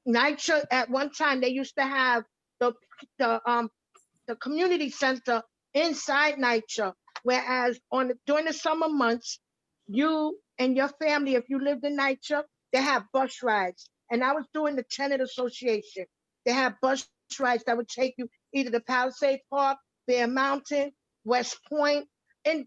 E: NYCHA, at one time, they used to have the community center inside NYCHA, whereas during the summer months, you and your family, if you lived in NYCHA, they have bus rides. And I was doing the tenant association. They have bus rides that would take you either to Palisades Park, Bear Mountain, West Point, and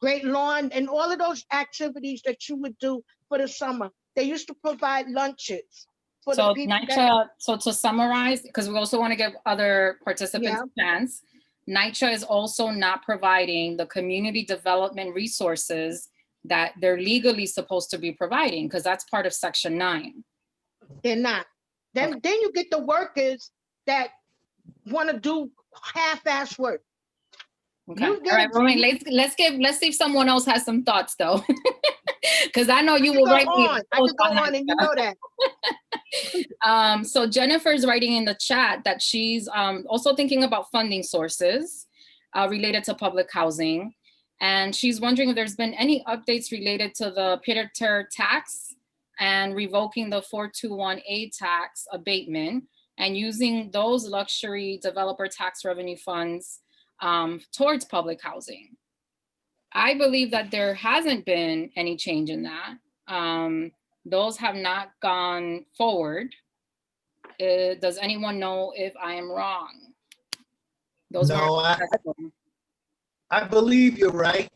E: Great Lawn, and all of those activities that you would do for the summer. They used to provide lunches for the people.
A: So to summarize, because we also want to give other participants a chance, NYCHA is also not providing the community development resources that they're legally supposed to be providing, because that's part of Section 9.
E: They're not. Then you get the workers that want to do half-ass work.
A: Okay. All right, Romaine, let's see if someone else has some thoughts though. Because I know you will write me.
E: I could go on, and you know
A: that. So Jennifer's writing in the chat that she's also thinking about funding sources related to public housing. And she's wondering if there's been any updates related to the pied-à-terre tax and revoking the 421A tax abatement and using those luxury developer tax revenue funds towards public housing. I believe that there hasn't been any change in that. Those have not gone forward. Does anyone know if I am wrong?
F: I believe you're right.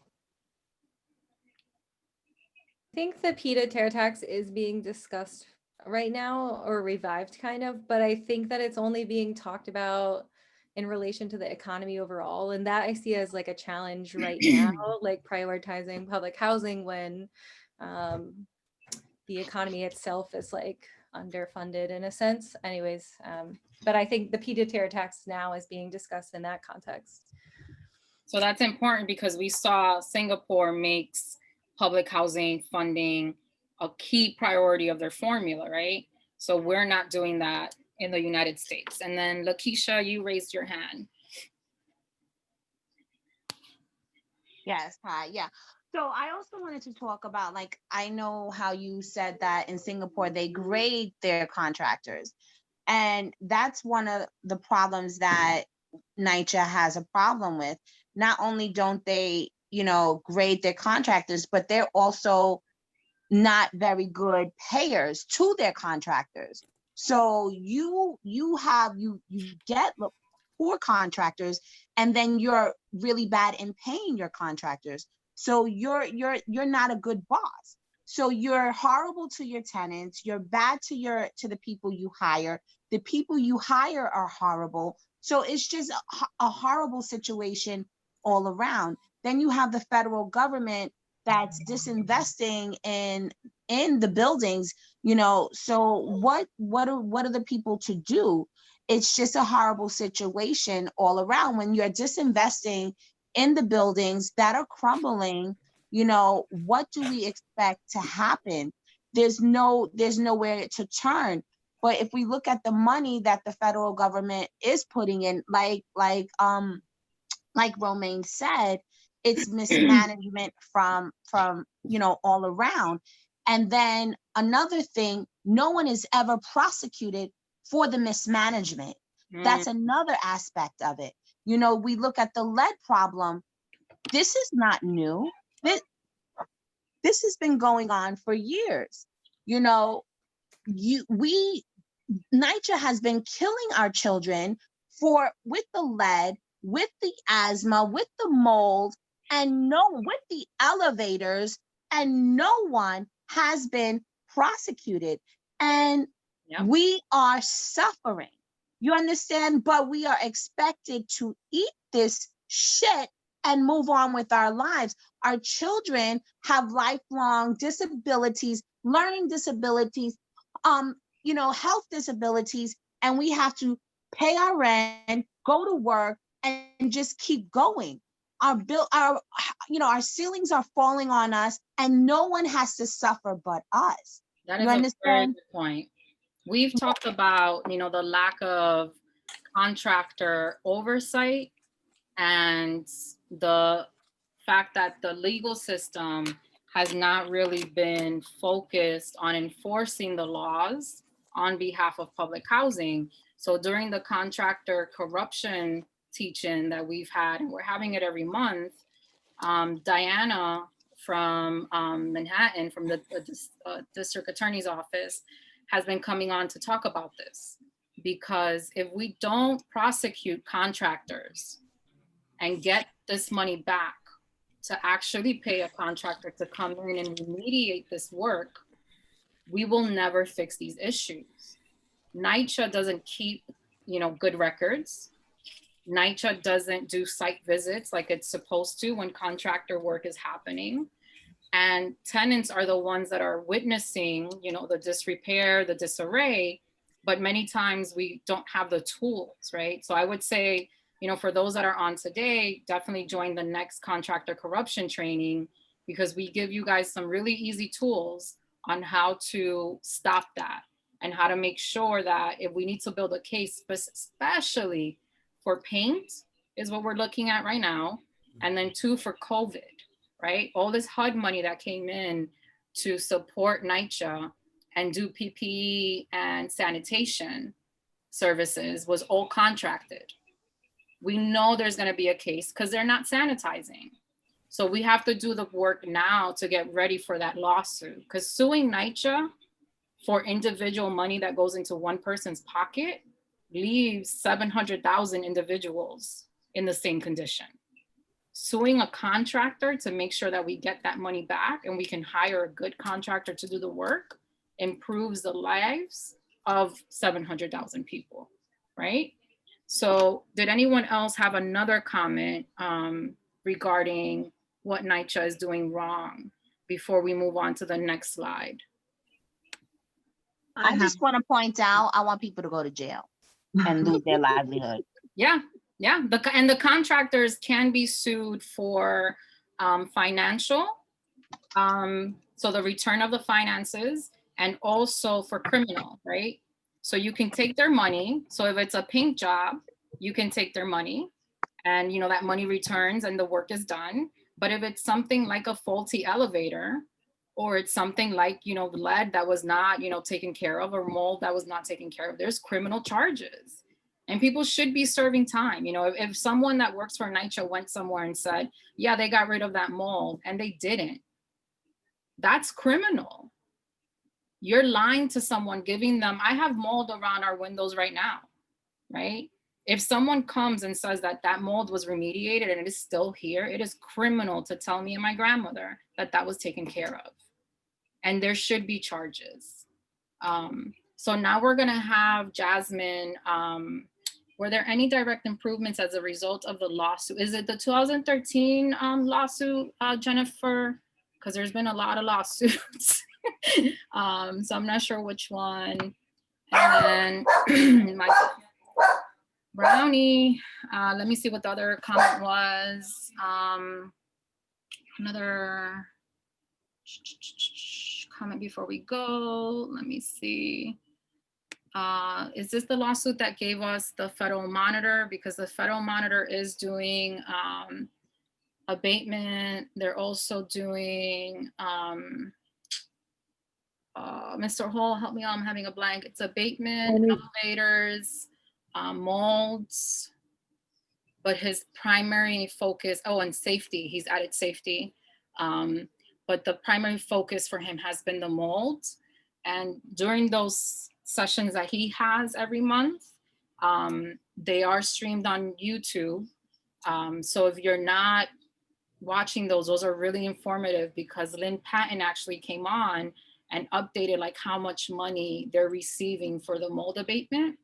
D: I think the pied-à-terre tax is being discussed right now, or revived kind of, but I think that it's only being talked about in relation to the economy overall. And that I see as like a challenge right now, like prioritizing public housing when the economy itself is like underfunded in a sense. Anyways, but I think the pied-à-terre tax now is being discussed in that context.
A: So that's important because we saw Singapore makes public housing funding a key priority of their formula, right? So we're not doing that in the United States. And then Lakeisha, you raised your hand.
G: Yes, hi, yeah. So I also wanted to talk about, like, I know how you said that in Singapore, they grade their contractors. And that's one of the problems that NYCHA has a problem with. Not only don't they, grade their contractors, but they're also not very good payers to their contractors. So you get poor contractors, and then you're really bad in paying your contractors. So you're not a good boss. So you're horrible to your tenants. You're bad to the people you hire. The people you hire are horrible. So it's just a horrible situation all around. Then you have the federal government that's disinvesting in the buildings, so what are the people to do? It's just a horrible situation all around when you're disinvesting in the buildings that are crumbling, you know, what do we expect to happen? There's nowhere to turn. But if we look at the money that the federal government is putting in, like Romaine said, it's mismanagement from you know, all around. And then another thing, no one is ever prosecuted for the mismanagement. That's another aspect of it. You know, we look at the lead problem. This is not new. This has been going on for years. You know, NYCHA has been killing our children with the lead, with the asthma, with the mold, and with the elevators, and no one has been prosecuted. And we are suffering. You understand? But we are expected to eat this shit and move on with our lives. Our children have lifelong disabilities, learning disabilities, you know, health disabilities, and we have to pay our rent, go to work, and just keep going. Our ceilings are falling on us, and no one has to suffer but us.
A: That is a very good point. We've talked about, you know, the lack of contractor oversight and the fact that the legal system has not really been focused on enforcing the laws on behalf of public housing. So during the contractor corruption teach-in that we've had, and we're having it every month, Diana from Manhattan, from the district attorney's office, has been coming on to talk about this. Because if we don't prosecute contractors and get this money back to actually pay a contractor to come in and remediate this work, we will never fix these issues. NYCHA doesn't keep, you know, good records. NYCHA doesn't do site visits like it's supposed to when contractor work is happening. And tenants are the ones that are witnessing, you know, the disrepair, the disarray, but many times we don't have the tools, right? So I would say, you know, for those that are on today, definitely join the next contractor corruption training, because we give you guys some really easy tools on how to stop that and how to make sure that if we need to build a case, especially for paint is what we're looking at right now. And then 2, for COVID, right? All this HUD money that came in to support NYCHA and do PPE and sanitation services was all contracted. We know there's going to be a case because they're not sanitizing. So we have to do the work now to get ready for that lawsuit, because suing NYCHA for individual money that goes into one person's pocket leaves 700,000 individuals in the same condition. Suing a contractor to make sure that we get that money back and we can hire a good contractor to do the work improves the lives of 700,000 people, right? So did anyone else have another comment regarding what NYCHA is doing wrong before we move on to the next slide?
G: I just want to point out, I want people to go to jail and lose their livelihood.
A: Yeah. And the contractors can be sued for financial, so the return of the finances, and also for criminal, right? So you can take their money. So if it's a pink job, you can take their money and, you know, that money returns and the work is done. But if it's something like a faulty elevator, or it's something like, you know, lead that was not, you know, taken care of, or mold that was not taken care of, there's criminal charges. And people should be serving time. You know, if someone that works for NYCHA went somewhere and said, yeah, they got rid of that mold, and they didn't, that's criminal. You're lying to someone, giving them, I have mold around our windows right now, right? If someone comes and says that that mold was remediated and it is still here, it is criminal to tell me and my grandmother that that was taken care of. And there should be charges. So now we're gonna have Jasmine, were there any direct improvements as a result of the lawsuit? Is it the 2013 lawsuit, Jennifer? Because there's been a lot of lawsuits. So I'm not sure which one. And then Brownie, let me see what the other comment was. Another comment before we go. Let me see. Is this the lawsuit that gave us the federal monitor? Because the federal monitor is doing abatement. They're also doing, Mr. Hall, help me out, I'm having a blank. It's abatement, elevators, molds, but his primary focus, oh, and safety, he's added safety. But the primary focus for him has been the molds. And during those sessions that he has every month, they are streamed on YouTube. So if you're not watching those are really informative, because Lynn Patton actually came on and updated like how much money they're receiving for the mold abatement.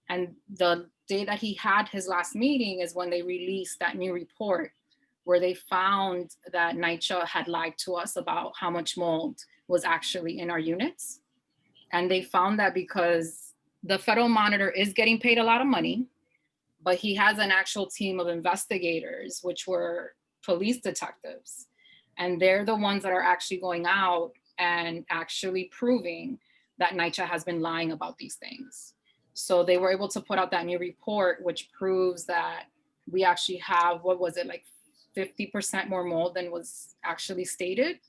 A: And the day that he had his last meeting is when they released that new report where they found that NYCHA had lied to us about how much mold was actually in our units. And they found that because the federal monitor is getting paid a lot of money, but he has an actual team of investigators, which were police detectives. And they're the ones that are actually going out and actually proving that NYCHA has been lying about these things. So they were able to put out that new report, which proves that we actually have, what was it, like 50% more mold than was actually stated.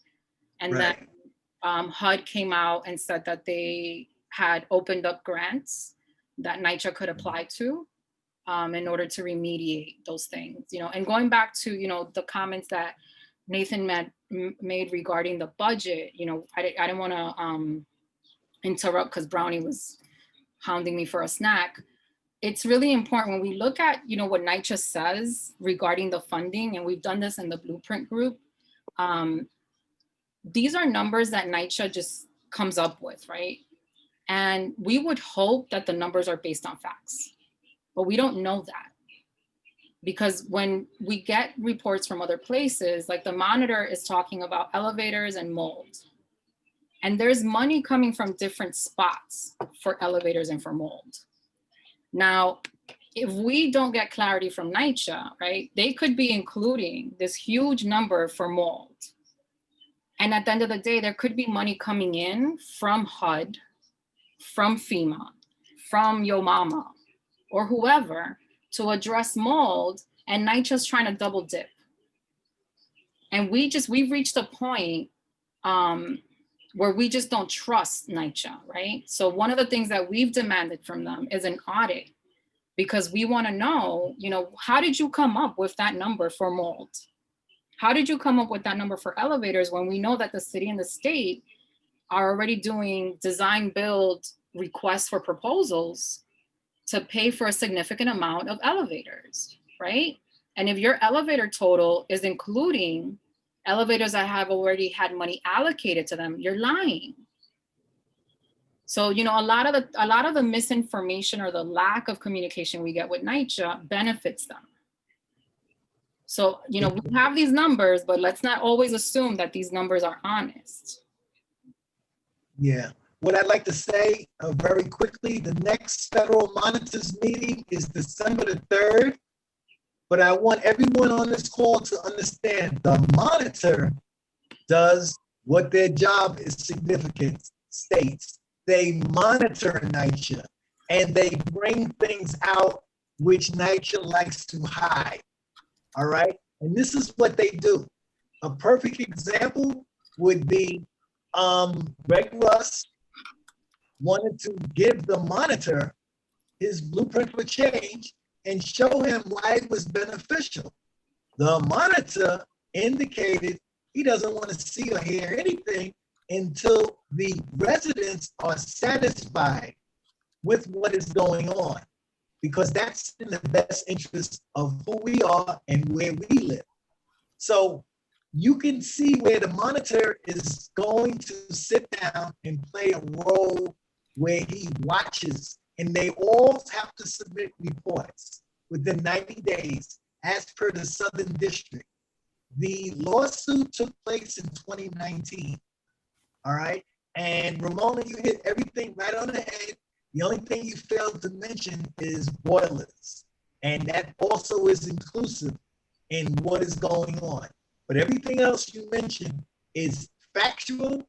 A: And
F: Right.
A: then HUD came out and said that they had opened up grants that NYCHA could apply to in order to remediate those things, you know. And going back to, you know, the comments that Nathan made regarding the budget, you know, I didn't want to interrupt because Brownie was hounding me for a snack. It's really important when we look at, you know, what NYCHA says regarding the funding, and we've done this in the Blueprint group. These are numbers that NYCHA just comes up with, right? And we would hope that the numbers are based on facts, but we don't know that. Because when we get reports from other places, like the monitor is talking about elevators and mold. And there's money coming from different spots for elevators and for mold. Now, if we don't get clarity from NYCHA, right, they could be including this huge number for mold. And at the end of the day, there could be money coming in from HUD, from FEMA, from Yo Mama, or whoever, to address mold, and NYCHA's trying to double dip. And we've reached a point where we just don't trust NYCHA, right? So one of the things that we've demanded from them is an audit, because we want to know, you know, how did you come up with that number for mold? How did you come up with that number for elevators when we know that the city and the state are already doing design build requests for proposals to pay for a significant amount of elevators, right? And if your elevator total is including elevators that have already had money allocated to them, you're lying. So, you know, a lot of the misinformation or the lack of communication we get with NYCHA benefits them. So, you know, we have these numbers, but let's not always assume that these numbers are honest.
F: Yeah. What I'd like to say very quickly, the next federal monitors meeting is December the 3rd. But I want everyone on this call to understand the monitor does what their job is significant states. They monitor NYCHA and they bring things out which NYCHA likes to hide. All right. And this is what they do. A perfect example would be Greg Russ wanted to give the monitor his blueprint for change and show him why it was beneficial. The monitor indicated he doesn't want to see or hear anything until the residents are satisfied with what is going on, because that's in the best interest of who we are and where we live. So you can see where the monitor is going to sit down and play a role where he watches, and they all have to submit reports within 90 days as per the Southern District. The lawsuit took place in 2019, all right? And Ramona, you hit everything right on the head. The only thing you failed to mention is boilers. And that also is inclusive in what is going on. But everything else you mentioned is factual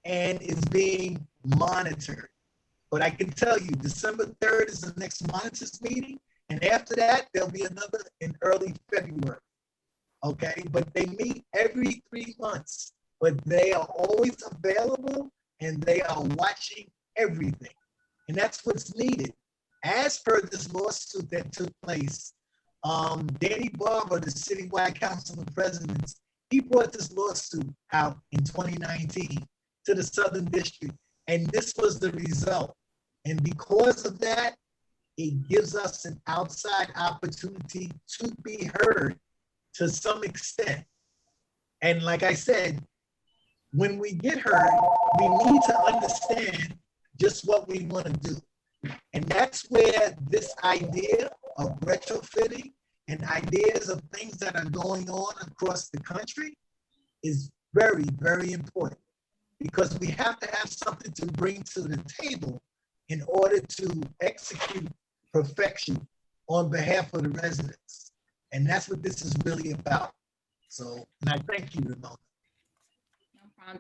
F: and is being monitored. But I can tell you, December 3rd is the next monitors meeting. And after that, there'll be another in early February. Okay, but they meet every 3 months, but they are always available and they are watching everything. And that's what's needed. As per this lawsuit that took place, Danny Barber, the citywide council of presidents, he brought this lawsuit out in 2019 to the Southern District, and this was the result. And because of that, it gives us an outside opportunity to be heard to some extent. And like I said, when we get heard, we need to understand just what we want to do. And that's where this idea of retrofitting and ideas of things that are going on across the country is very, very important, because we have to have something to bring to the table in order to execute perfection on behalf of the residents. And that's what this is really about. So, and I thank you, Ramona.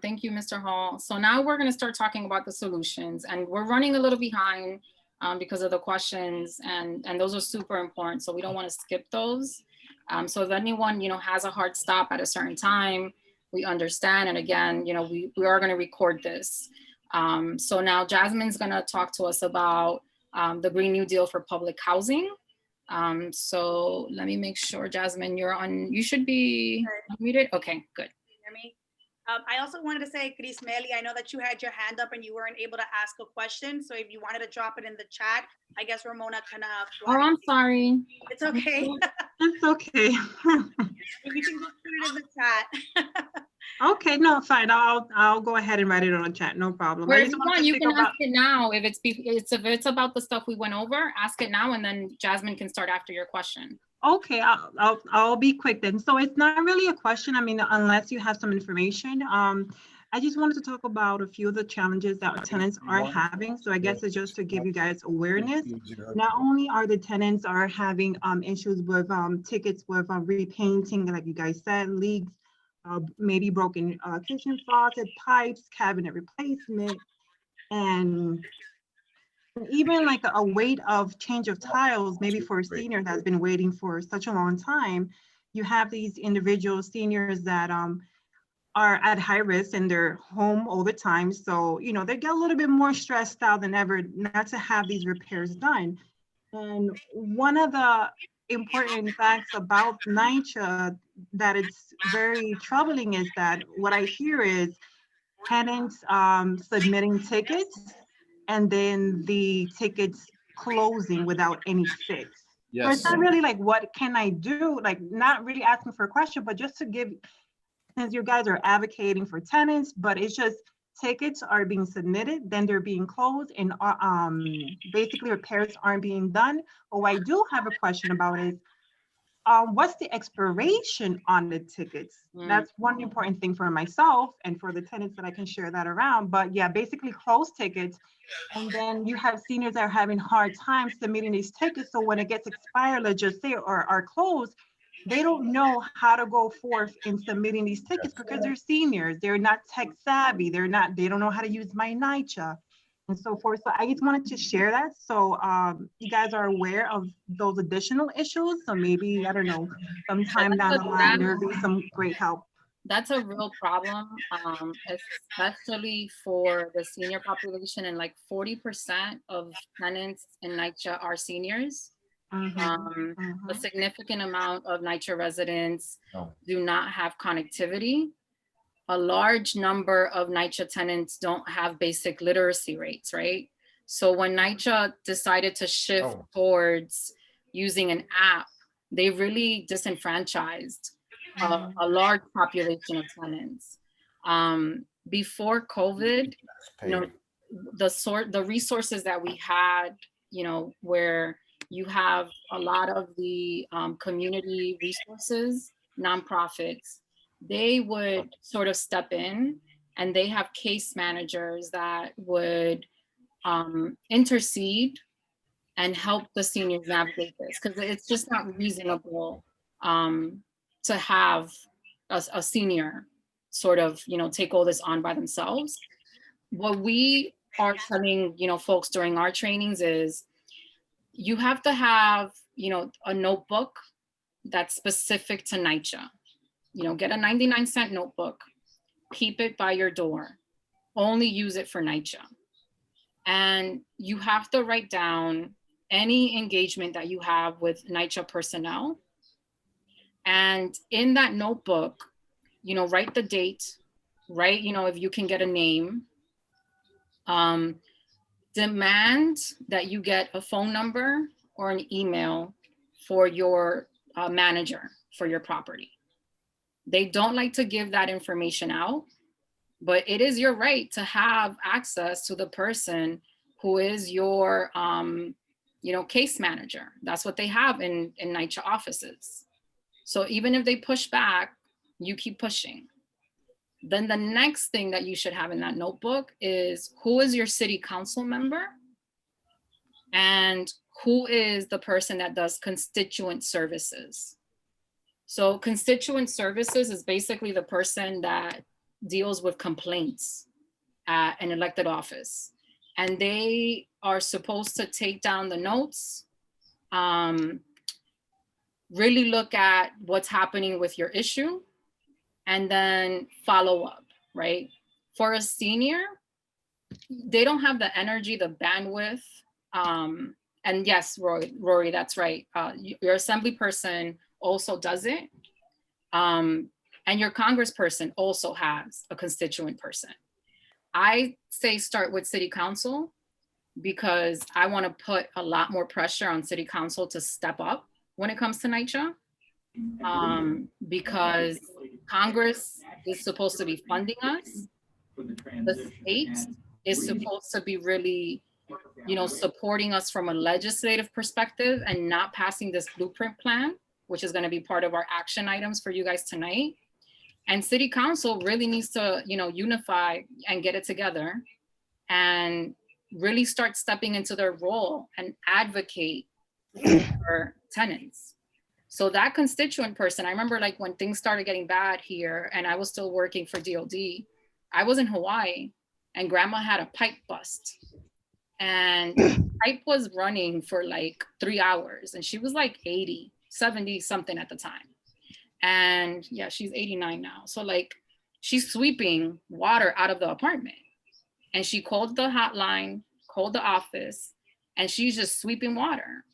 A: Thank you, Mr. Hall. So now we're going to start talking about the solutions, and we're running a little behind because of the questions, and those are super important. So we don't want to skip those. So if anyone, has a hard stop at a certain time, we understand. And again, we are going to record this. So now Jasmine's going to talk to us about the Green New Deal for public housing. So let me make sure, Jasmine, you should be unmuted. Okay, good.
H: Hear me? I also wanted to say, Chris Meli, I know that you had your hand up and you weren't able to ask a question. So if you wanted to drop it in the chat, I guess Ramona can.
A: Oh, I'm sorry.
H: It's okay.
I: It's okay.
H: You can just put it in the chat.
I: Okay, no, fine. I'll go ahead and write it on the chat. No problem.
A: Where you can ask it now. If it's about the stuff we went over, ask it now, and then Jasmine can start after your question.
I: Okay, I'll be quick then. So it's not really a question. I mean, unless you have some information. I just wanted to talk about a few of the challenges that tenants are having. So I guess it's just to give you guys awareness. Not only are the tenants are having issues with tickets with repainting, like you guys said, leaks, maybe broken kitchen faucet, pipes, cabinet replacement, and even like a wait of change of tiles, maybe for a senior that's been waiting for such a long time. You have these individual seniors that are at high risk and they're home all the time. So, they get a little bit more stressed out than ever not to have these repairs done. And one of the important facts about NYCHA that it's very troubling is that what I hear is tenants submitting tickets and then the tickets closing without any fix. Yes. So it's not really like, what can I do? Like, not really asking for a question, but just to give, since you guys are advocating for tenants, but it's just tickets are being submitted, then they're being closed, and basically repairs aren't being done. But what I do have a question about is, what's the expiration on the tickets? That's one important thing for myself and for the tenants that I can share that around. But yeah, basically closed tickets. And then you have seniors that are having hard time submitting these tickets. So when it gets expired, let's just say, or are closed, they don't know how to go forth in submitting these tickets because they're seniors. They're not tech savvy. They don't know how to use my NYCHA and so forth. So I just wanted to share that. So you guys are aware of those additional issues. So maybe, I don't know, sometime down the line, there'll be some great help.
A: That's a real problem, especially for the senior population, and like 40% of tenants in NYCHA are seniors. A significant amount of NYCHA residents do not have connectivity. A large number of NYCHA tenants don't have basic literacy rates, right? So when NYCHA decided to shift towards using an app, they really disenfranchised a large population of tenants. Before COVID, the resources that we had, where you have a lot of the community resources, nonprofits, they would sort of step in, and they have case managers that would intercede and help the seniors navigate this, because it's just not reasonable to have a senior sort of, take all this on by themselves. What we are telling, folks during our trainings is you have to have, a notebook that's specific to NYCHA. Get a 99-cent notebook, keep it by your door, only use it for NYCHA. And you have to write down any engagement that you have with NYCHA personnel. And in that notebook, write the date, write, if you can get a name, demand that you get a phone number or an email for your manager for your property. They don't like to give that information out, but it is your right to have access to the person who is your, case manager. That's what they have in NYCHA offices. So even if they push back, you keep pushing. Then the next thing that you should have in that notebook is who is your city council member and who is the person that does constituent services. So constituent services is basically the person that deals with complaints at an elected office. And they are supposed to take down the notes, really look at what's happening with your issue, and then follow up, right? For a senior, they don't have the energy, the bandwidth. And yes, Rory, that's right. Your assembly person also does it. And your congressperson also has a constituent person. I say start with city council because I want to put a lot more pressure on city council to step up when it comes to NYCHA. Because Congress is supposed to be funding us. The state is supposed to be really, supporting us from a legislative perspective and not passing this blueprint plan, which is going to be part of our action items for you guys tonight. And city council really needs to, unify and get it together and really start stepping into their role and advocate for tenants. So that constituent person, I remember like when things started getting bad here and I was still working for DOD, I was in Hawaii and grandma had a pipe bust. And the pipe was running for like 3 hours and she was like 80, 70 something at the time. And yeah, she's 89 now. So like she's sweeping water out of the apartment and she called the hotline, called the office, and she's just sweeping water.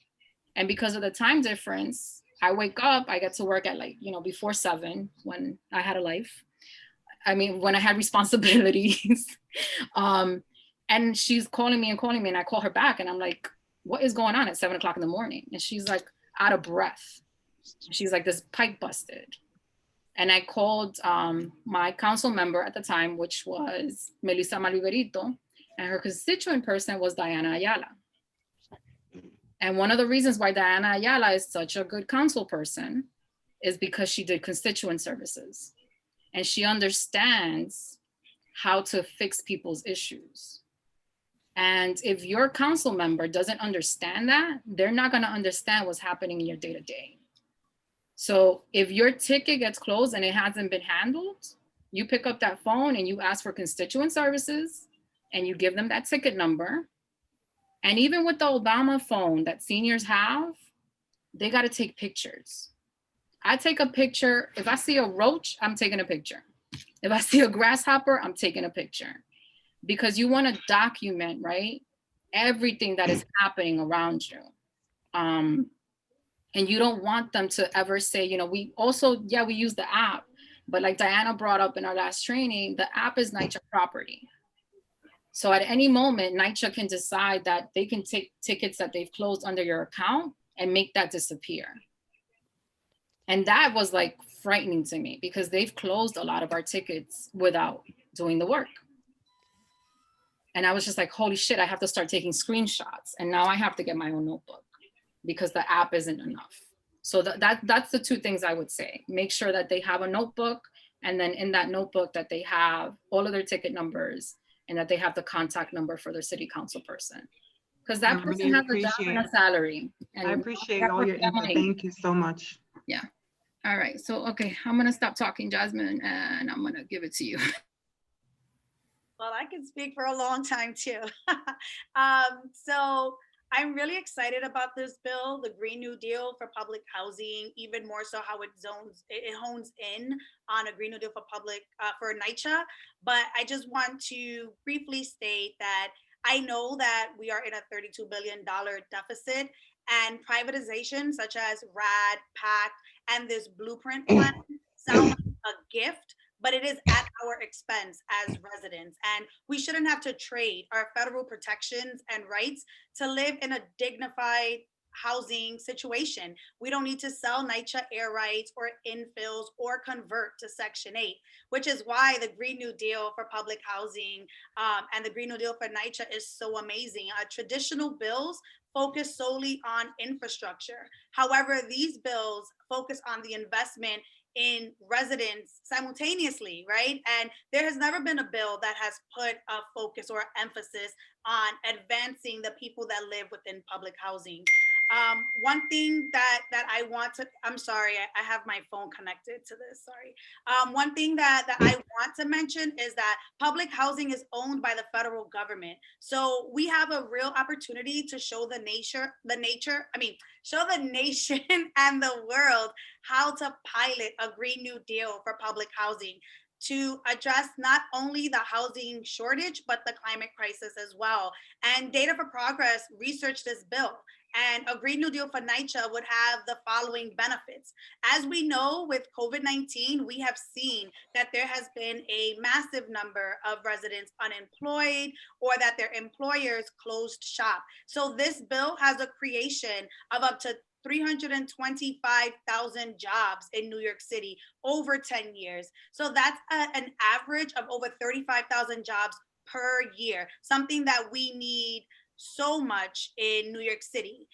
A: And because of the time difference, I wake up, I get to work at like, before 7 when I had a life. I mean, when I had responsibilities. And she's calling me and I call her back and I'm like, what is going on at 7 o'clock in the morning? And she's like out of breath. She's like, this pipe busted. And I called my council member at the time, which was Melissa Maliberito, and her constituent person was Diana Ayala. And one of the reasons why Diana Ayala is such a good council person is because she did constituent services and she understands how to fix people's issues. And if your council member doesn't understand that, they're not going to understand what's happening in your day-to-day. So if your ticket gets closed and it hasn't been handled, you pick up that phone and you ask for constituent services and you give them that ticket number. And even with the Obama phone that seniors have, they got to take pictures. I take a picture. If I see a roach, I'm taking a picture. If I see a grasshopper, I'm taking a picture. Because you want to document, right, everything that is happening around you. And you don't want them to ever say, we also, we use the app, but like Diana brought up in our last training, the app is NYCHA property. So at any moment, NYCHA can decide that they can take tickets that they've closed under your account and make that disappear. And that was like frightening to me because they've closed a lot of our tickets without doing the work. And I was just like, holy shit, I have to start taking screenshots. And now I have to get my own notebook because the app isn't enough. So that's the two things I would say. Make sure that they have a notebook, and then in that notebook that they have all of their ticket numbers and that they have the contact number for their city council person. Because that
I: I
A: person
I: really
A: has a job and a salary. And
I: I appreciate all your input. Thank you so much.
A: Yeah. All right. So, okay, I'm going to stop talking, Jasmine, and I'm going to give it to you.
H: Well, I can speak for a long time too. So I'm really excited about this bill, the Green New Deal for public housing, even more so how it hones in on a Green New Deal for public, for NYCHA. But I just want to briefly state that I know that we are in a $32 billion deficit, and privatization such as RAD, PACT, and this blueprint plan sound like a gift, but it is at our expense as residents. And we shouldn't have to trade our federal protections and rights to live in a dignified housing situation. We don't need to sell NYCHA air rights or infills or convert to Section 8, which is why the Green New Deal for public housing and the Green New Deal for NYCHA is so amazing. Traditional bills focus solely on infrastructure. However, these bills focus on the investment in residents simultaneously, right? And there has never been a bill that has put a focus or emphasis on advancing the people that live within public housing. One thing that I want to, I'm sorry, I have my phone connected to this, sorry. One thing that I want to mention is that public housing is owned by the federal government. So we have a real opportunity to show the nation and the world how to pilot a Green New Deal for public housing to address not only the housing shortage, but the climate crisis as well. And Data for Progress researched this bill, and a Green New Deal for NYCHA would have the following benefits. As we know, with COVID-19, we have seen that there has been a massive number of residents unemployed or that their employers closed shop. So this bill has a creation of up to 325,000 jobs in New York City over 10 years. So that's an average of over 35,000 jobs per year, something that we need so much in New York City.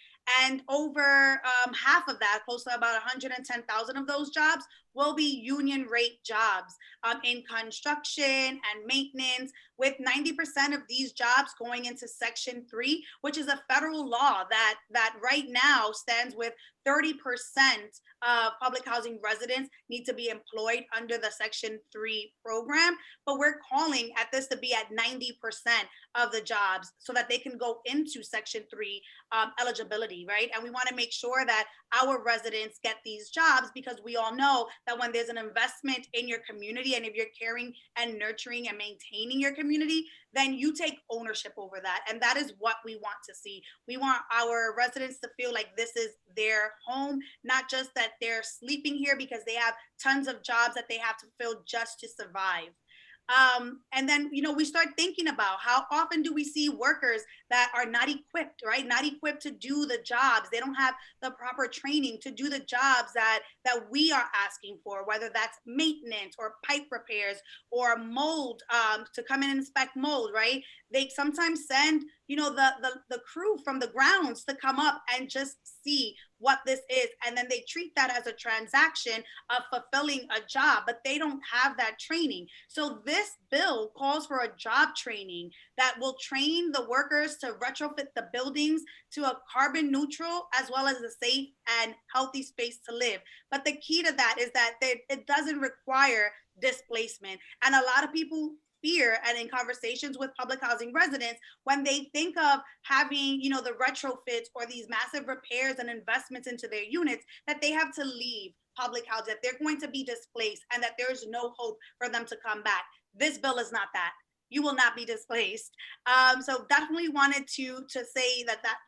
H: And over half of that, close to about 110,000 of those jobs will be union rate jobs in construction and maintenance, with 90% of these jobs going into Section 3, which is a federal law that right now stands with 30% of public housing residents need to be employed under the Section 3 program. But we're calling at this to be at 90% of the jobs so that they can go into Section 3 eligibility, right? And we want to make sure that our residents get these jobs, because we all know that when there's an investment in your community, and if you're caring and nurturing and maintaining your community, then you take ownership over that. And that is what we want to see. We want our residents to feel like this is their home, not just that they're sleeping here because they have tons of jobs that they have to fill just to survive. And then, we start thinking about how often do we see workers that are not equipped, right? Not equipped to do the jobs. They don't have the proper training to do the jobs that we are asking for, whether that's maintenance or pipe repairs or mold, to come in and inspect mold, right? They sometimes send, the crew from the grounds to come up and just see what this is. And then they treat that as a transaction of fulfilling a job, but they don't have that training. So this bill calls for a job training that will train the workers to retrofit the buildings to a carbon neutral as well as a safe and healthy space to live. But the key to that is that it doesn't require displacement. And a lot of people fear, and in conversations with public housing residents, when they think of having, the retrofits or these massive repairs and investments into their units, that they have to leave public housing, that they're going to be displaced, and that there's no hope for them to come back. This bill is not that. You will not be displaced. So definitely wanted to say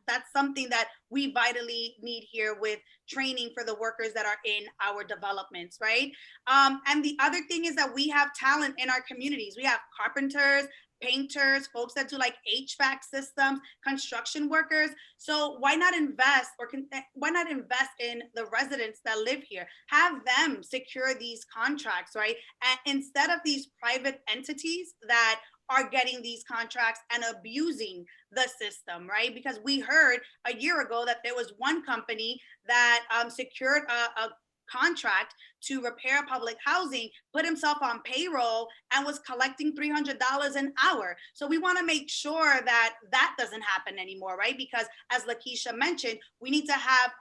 H: that's something that we vitally need here with training for the workers that are in our developments, right? And the other thing is that we have talent in our communities. We have carpenters, painters, folks that do like HVAC systems, construction workers. So why not invest in the residents that live here? Have them secure these contracts, right? And instead of these private entities that are getting these contracts and abusing the system, right? Because we heard a year ago that there was one company that secured contract to repair public housing put himself on payroll and was collecting $300 an hour. So we want to make sure that that doesn't happen anymore, right? Because as Lakeisha mentioned, we need to have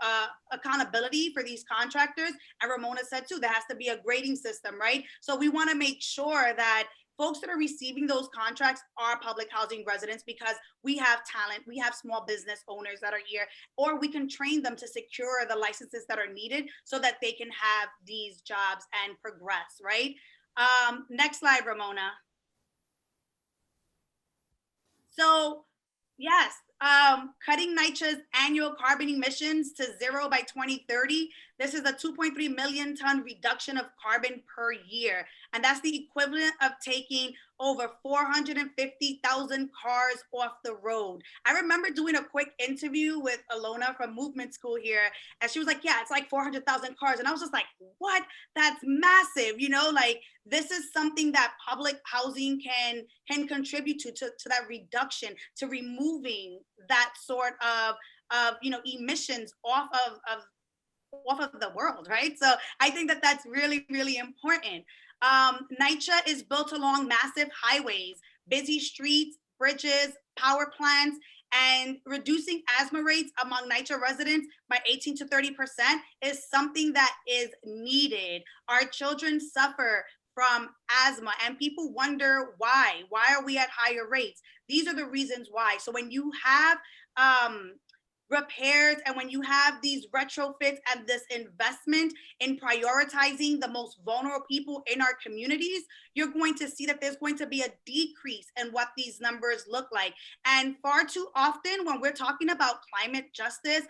H: accountability for these contractors. And Ramona said too, there has to be a grading system, right? So we want to make sure that folks that are receiving those contracts are public housing residents, because we have talent, we have small business owners that are here, or we can train them to secure the licenses that are needed so that they can have these jobs and progress, right? Next slide, Ramona. So yes, cutting NYCHA's annual carbon emissions to 0 by 2030. This is a 2.3 million ton reduction of carbon per year. And that's the equivalent of taking over 450,000 cars off the road. I remember doing a quick interview with Alona from Movement School here, and she was like, yeah, it's like 400,000 cars. And I was just like, what? That's massive. You know, like this is something that public housing can contribute to that reduction, to removing that sort of emissions off of the world, right? So I think that that's really, really important. NYCHA is built along massive highways, busy streets, bridges, power plants, and reducing asthma rates among NYCHA residents by 18 to 30% is something that is needed. Our children suffer from asthma, and people wonder why. Why are we at higher rates? These are the reasons why. So when you have repairs and when you have these retrofits and this investment in prioritizing the most vulnerable people in our communities, you're going to see that there's going to be a decrease in what these numbers look like. And far too often when we're talking about climate justice,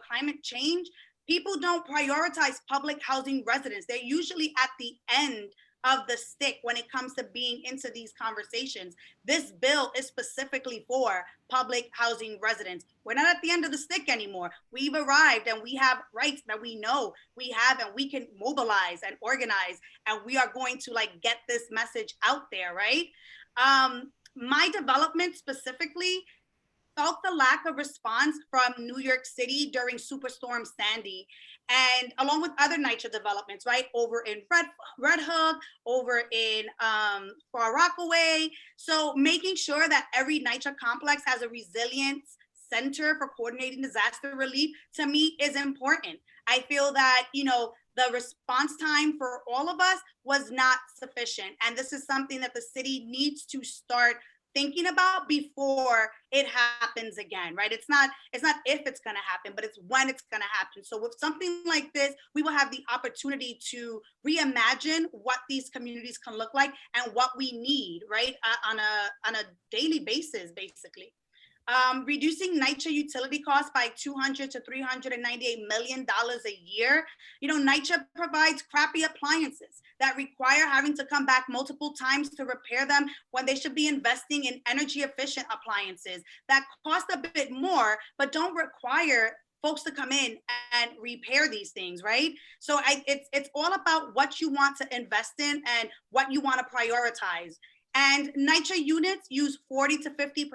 H: climate change, people don't prioritize public housing residents. They're usually at the end of the stick when it comes to being into these conversations. This bill is specifically for public housing residents. We're not at the end of the stick anymore. We've arrived and we have rights that we know we have, and we can mobilize and organize, and we are going to like get this message out there, right? My development specifically felt the lack of response from New York City during Superstorm Sandy, and along with other NYCHA developments, right? Over in Red Hook, over in Far Rockaway. So making sure that every NYCHA complex has a resilience center for coordinating disaster relief, to me, is important. I feel that, you know, the response time for all of us was not sufficient. And this is something that the city needs to start thinking about before it happens again, right? It's not if it's going to happen, but it's when it's going to happen. So with something like this, we will have the opportunity to reimagine what these communities can look like and what we need, right? On a daily basis, basically. Reducing NYCHA utility costs by $200 to $398 million a year. You know, NYCHA provides crappy appliances that require having to come back multiple times to repair them when they should be investing in energy efficient appliances that cost a bit more, but don't require folks to come in and repair these things, right? So it's all about what you want to invest in and what you want to prioritize. And NYCHA units use 40 to 50%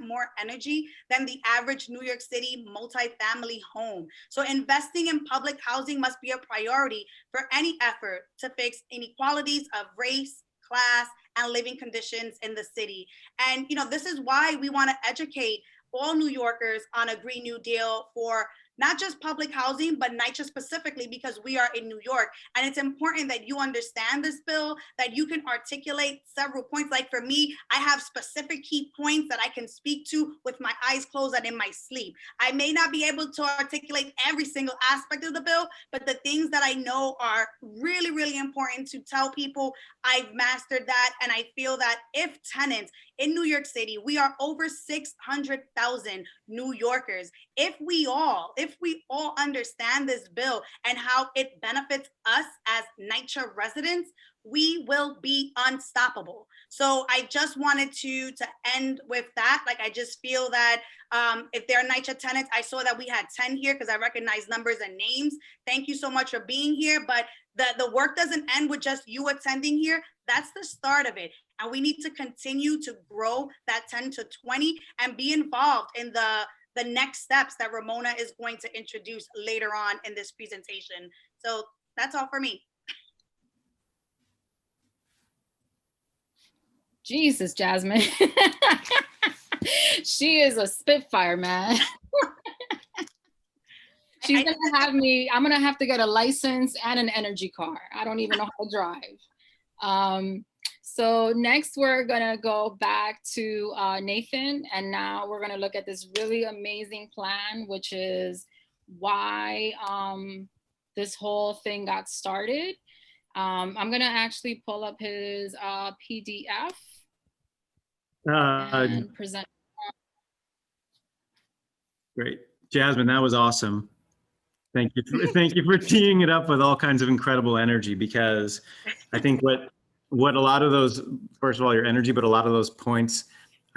H: more energy than the average New York City multifamily home. So investing in public housing must be a priority for any effort to fix inequalities of race, class, and living conditions in the city. And, you know, this is why we want to educate all New Yorkers on a Green New Deal for not just public housing, but NYCHA specifically, because we are in New York. And it's important that you understand this bill, that you can articulate several points. Like for me, I have specific key points that I can speak to with my eyes closed and in my sleep. I may not be able to articulate every single aspect of the bill, but the things that I know are really, really important to tell people, I've mastered that. And I feel that if tenants in New York City, we are over 600,000 New Yorkers. If we all understand this bill and how it benefits us as NYCHA residents, we will be unstoppable. So I just wanted to end with that. Like, I just feel that if there are NYCHA tenants, I saw that we had 10 here because I recognize numbers and names. Thank you so much for being here. But the work doesn't end with just you attending here. That's the start of it. And we need to continue to grow that 10 to 20 and be involved in the next steps that Ramona is going to introduce later on in this presentation. So That's all for me.
A: Jesus, Jasmine. She is a spitfire, man. She's gonna have me, I'm gonna have to get a license and an energy car. I don't even know how to drive. So next we're gonna go back to Nathan, and now we're gonna look at this really amazing plan, which is why this whole thing got started. I'm gonna actually pull up his PDF and present.
C: Great. Jasmine, that was awesome. Thank you for teeing it up with all kinds of incredible energy, because I think what a lot of those, first of all, your energy, but a lot of those points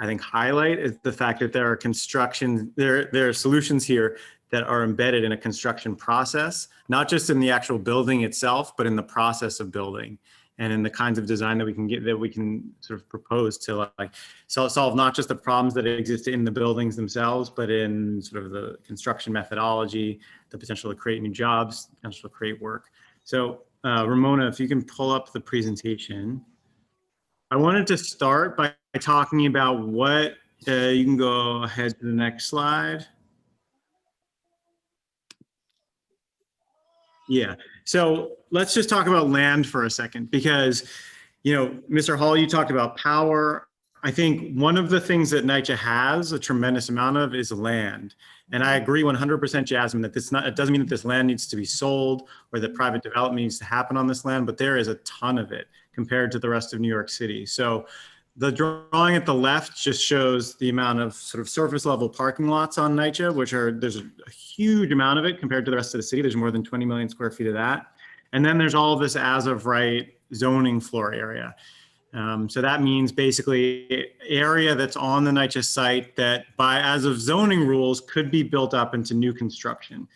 C: I think highlight is the fact that there are solutions here that are embedded in a construction process, not just in the actual building itself, but in the process of building and in the kinds of design that we can sort of propose to solve not just the problems that exist in the buildings themselves, but in sort of the construction methodology, the potential to create new jobs, the potential to create work. So Ramona, if you can pull up the presentation. I wanted to start by talking about what, you can go ahead to the next slide. Yeah, so let's just talk about land for a second, because, Mr. Hall, you talked about power. I think one of the things that NYCHA has a tremendous amount of is land. And I agree 100%, Jasmine, that it doesn't mean that this land needs to be sold or that private development needs to happen on this land, but there is a ton of it compared to the rest of New York City. So the drawing at the left just shows the amount of sort of surface level parking lots on NYCHA, there's a huge amount of it compared to the rest of the city. There's more than 20 million square feet of that. And then there's all of this as of right zoning floor area. So that means basically area that's on the NYCHA site that by as of zoning rules could be built up into new construction.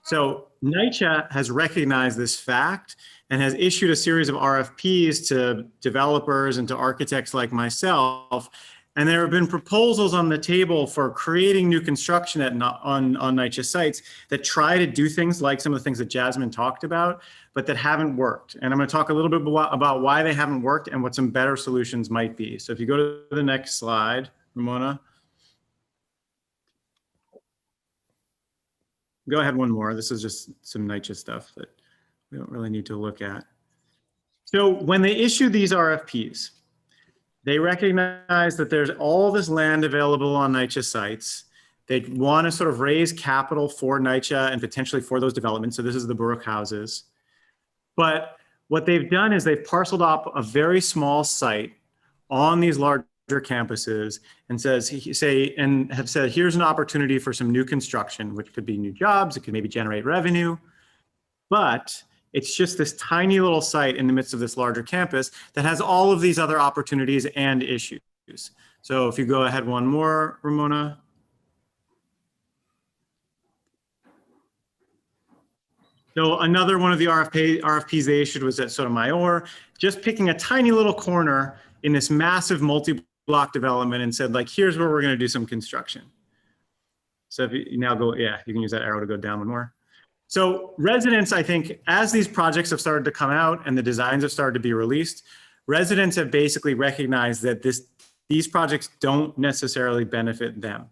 C: So NYCHA has recognized this fact and has issued a series of RFPs to developers and to architects like myself. And there have been proposals on the table for creating new construction on NYCHA sites that try to do things like some of the things that Jasmine talked about, but that haven't worked. And I'm going to talk a little bit about why they haven't worked and what some better solutions might be. So if you go to the next slide, Ramona. Go ahead one more. This is just some NYCHA stuff that we don't really need to look at. So when they issue these RFPs, they recognize that there's all this land available on NYCHA sites. They want to sort of raise capital for NYCHA and potentially for those developments. So this is the Baruch houses. But what they've done is they've parceled off a very small site on these larger campuses and have said, here's an opportunity for some new construction, which could be new jobs. It could maybe generate revenue, but it's just this tiny little site in the midst of this larger campus that has all of these other opportunities and issues. So if you go ahead one more, Ramona. So another one of the RFPs they issued was at Sotomayor, just picking a tiny little corner in this massive multi-block development and said, like, here's where we're going to do some construction. So if you now go, yeah, you can use that arrow to go down one more. So residents, I think, as these projects have started to come out and the designs have started to be released, residents have basically recognized that these projects don't necessarily benefit them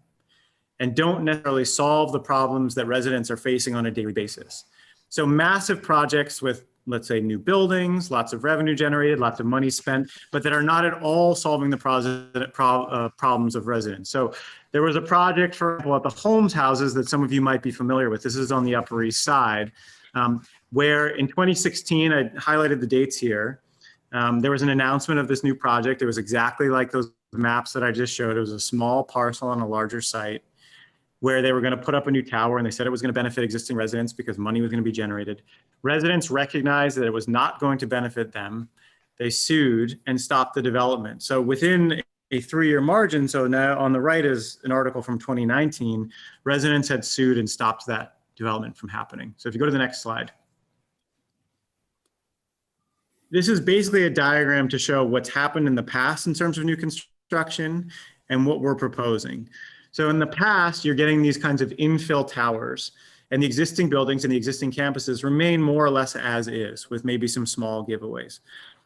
C: and don't necessarily solve the problems that residents are facing on a daily basis. So massive projects with, let's say, new buildings, lots of revenue generated, lots of money spent, but that are not at all solving the problems of residents. So there was a project, for example, at the Holmes houses that some of you might be familiar with. This is on the Upper East Side, where in 2016, I highlighted the dates here. There was an announcement of this new project. It was exactly like those maps that I just showed. It was a small parcel on a larger site where they were going to put up a new tower, and they said it was going to benefit existing residents because money was going to be generated. Residents recognized that it was not going to benefit them. They sued and stopped the development. So within a 3-year margin, so now on the right is an article from 2019, residents had sued and stopped that development from happening. So if you go to the next slide. This is basically a diagram to show what's happened in the past in terms of new construction and what we're proposing. So in the past, you're getting these kinds of infill towers. And the existing buildings and the existing campuses remain more or less as is, with maybe some small giveaways.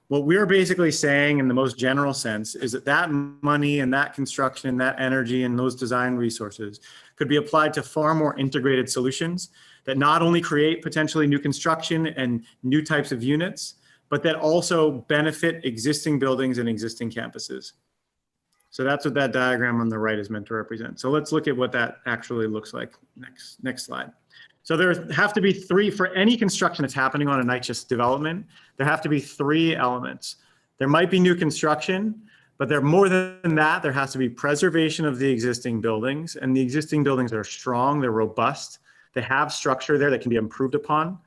C: What we're basically saying in the most general sense is that that money and that construction, that energy and those design resources could be applied to far more integrated solutions that not only create potentially new construction and new types of units, but that also benefit existing buildings and existing campuses. So that's what that diagram on the right is meant to represent. So let's look at what that actually looks like. Next slide. So there have to be three, for any construction that's happening on a NYCHA development, there have to be three elements. There might be new construction, but there more than that, there has to be preservation of the existing buildings, and the existing buildings are strong, they're robust, they have structure there that can be improved upon.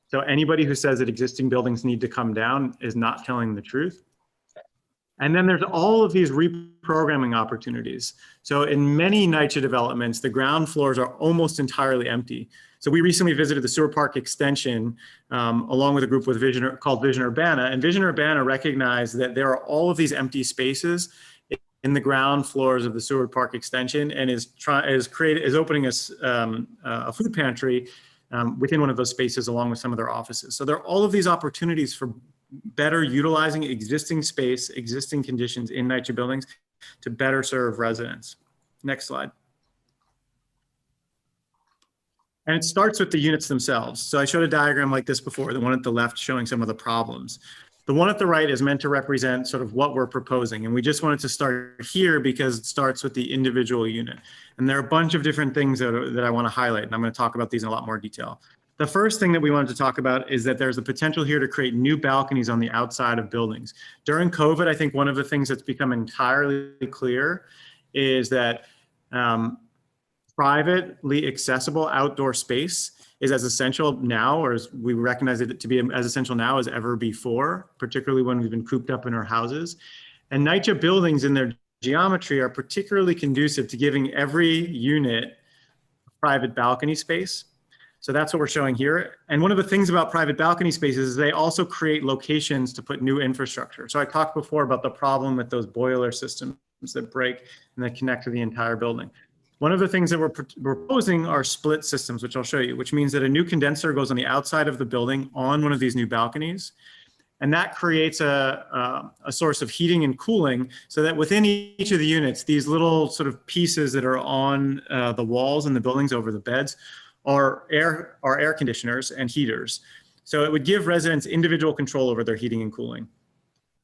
C: So anybody who says that existing buildings need to come down is not telling the truth. And then there's all of these reprogramming opportunities. So in many NYCHA developments, the ground floors are almost entirely empty. So we recently visited the Sewer Park extension along with a group with called Vision Urbana. And Vision Urbana recognized that there are all of these empty spaces in the ground floors of the Sewer Park extension, and is opening a food pantry within one of those spaces along with some of their offices. So there are all of these opportunities for better utilizing existing space, existing conditions in NYCHA buildings to better serve residents. Next slide. And it starts with the units themselves. So I showed a diagram like this before, the one at the left showing some of the problems. The one at the right is meant to represent sort of what we're proposing. And we just wanted to start here because it starts with the individual unit. And there are a bunch of different things that I want to highlight, and I'm going to talk about these in a lot more detail. The first thing that we wanted to talk about is that there's a potential here to create new balconies on the outside of buildings. During COVID, I think one of the things that's become entirely clear is that privately accessible outdoor space is as essential now, or as we recognize it to be as essential now as ever before, particularly when we've been cooped up in our houses. And NYCHA buildings in their geometry are particularly conducive to giving every unit private balcony space. So that's what we're showing here. And one of the things about private balcony spaces is they also create locations to put new infrastructure. So I talked before about the problem with those boiler systems that break and that connect to the entire building. One of the things that we're proposing are split systems, which I'll show you, which means that a new condenser goes on the outside of the building on one of these new balconies. And that creates a source of heating and cooling so that within each of the units, these little sort of pieces that are on the walls in the buildings over the beds are air conditioners and heaters. So it would give residents individual control over their heating and cooling.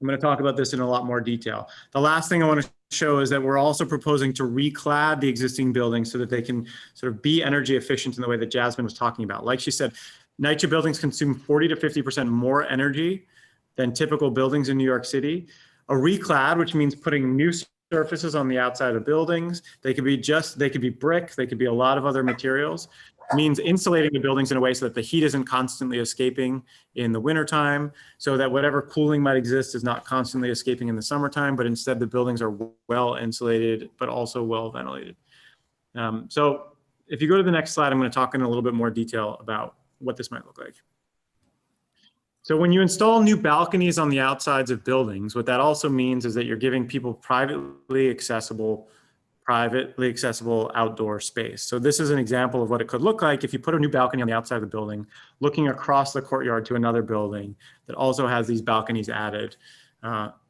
C: I'm going to talk about this in a lot more detail. The last thing I want to show is that we're also proposing to reclad the existing buildings so that they can sort of be energy efficient in the way that Jasmine was talking about. Like she said, NYCHA buildings consume 40 to 50% more energy than typical buildings in New York City. A reclad, which means putting new surfaces on the outside of buildings, they could be brick, they could be a lot of other materials, means insulating the buildings in a way so that the heat isn't constantly escaping in the wintertime, so that whatever cooling might exist is not constantly escaping in the summertime, but instead the buildings are well insulated, but also well ventilated. So if you go to the next slide, I'm going to talk in a little bit more detail about what this might look like. So when you install new balconies on the outsides of buildings, what that also means is that you're giving people privately accessible outdoor space. So this is an example of what it could look like if you put a new balcony on the outside of the building, looking across the courtyard to another building that also has these balconies added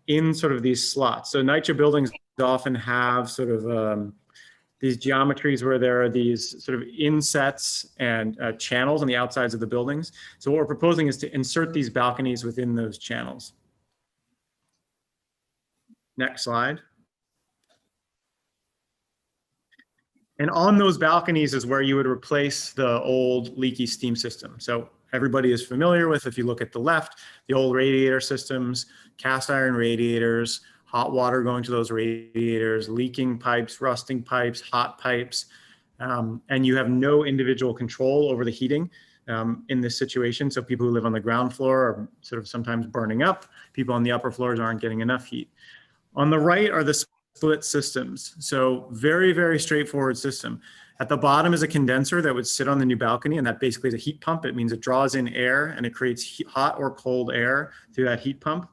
C: in sort of these slots. So NYCHA buildings often have sort of these geometries where there are these sort of insets and channels on the outsides of the buildings. So what we're proposing is to insert these balconies within those channels. Next slide. And on those balconies is where you would replace the old leaky steam system. So everybody is familiar with, if you look at the left, the old radiator systems, cast iron radiators, hot water going to those radiators, leaking pipes, rusting pipes, hot pipes, and you have no individual control over the heating in this situation. So people who live on the ground floor are sort of sometimes burning up. People on the upper floors aren't getting enough heat. On the right are the split systems. So very, very straightforward system. At the bottom is a condenser that would sit on the new balcony, and that basically is a heat pump. It means it draws in air and it creates hot or cold air through that heat pump.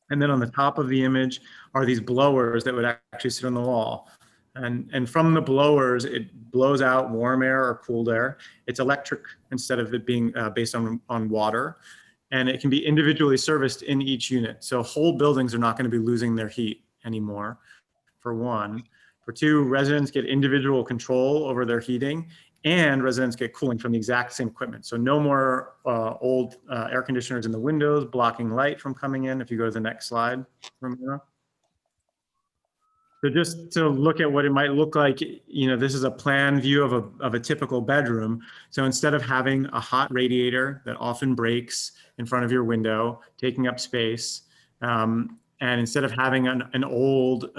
C: And then on the top of the image are these blowers that would actually sit on the wall. And from the blowers, it blows out warm air or cooled air. It's electric instead of it being based on water. And it can be individually serviced in each unit. So whole buildings are not going to be losing their heat anymore, for one. For two, residents get individual control over their heating, and residents get cooling from the exact same equipment. So no more old air conditioners in the windows blocking light from coming in. If you go to the next slide, Ramona. So just to look at what it might look like, you know, this is a plan view of a typical bedroom. So instead of having a hot radiator that often breaks in front of your window, taking up space, and instead of having an old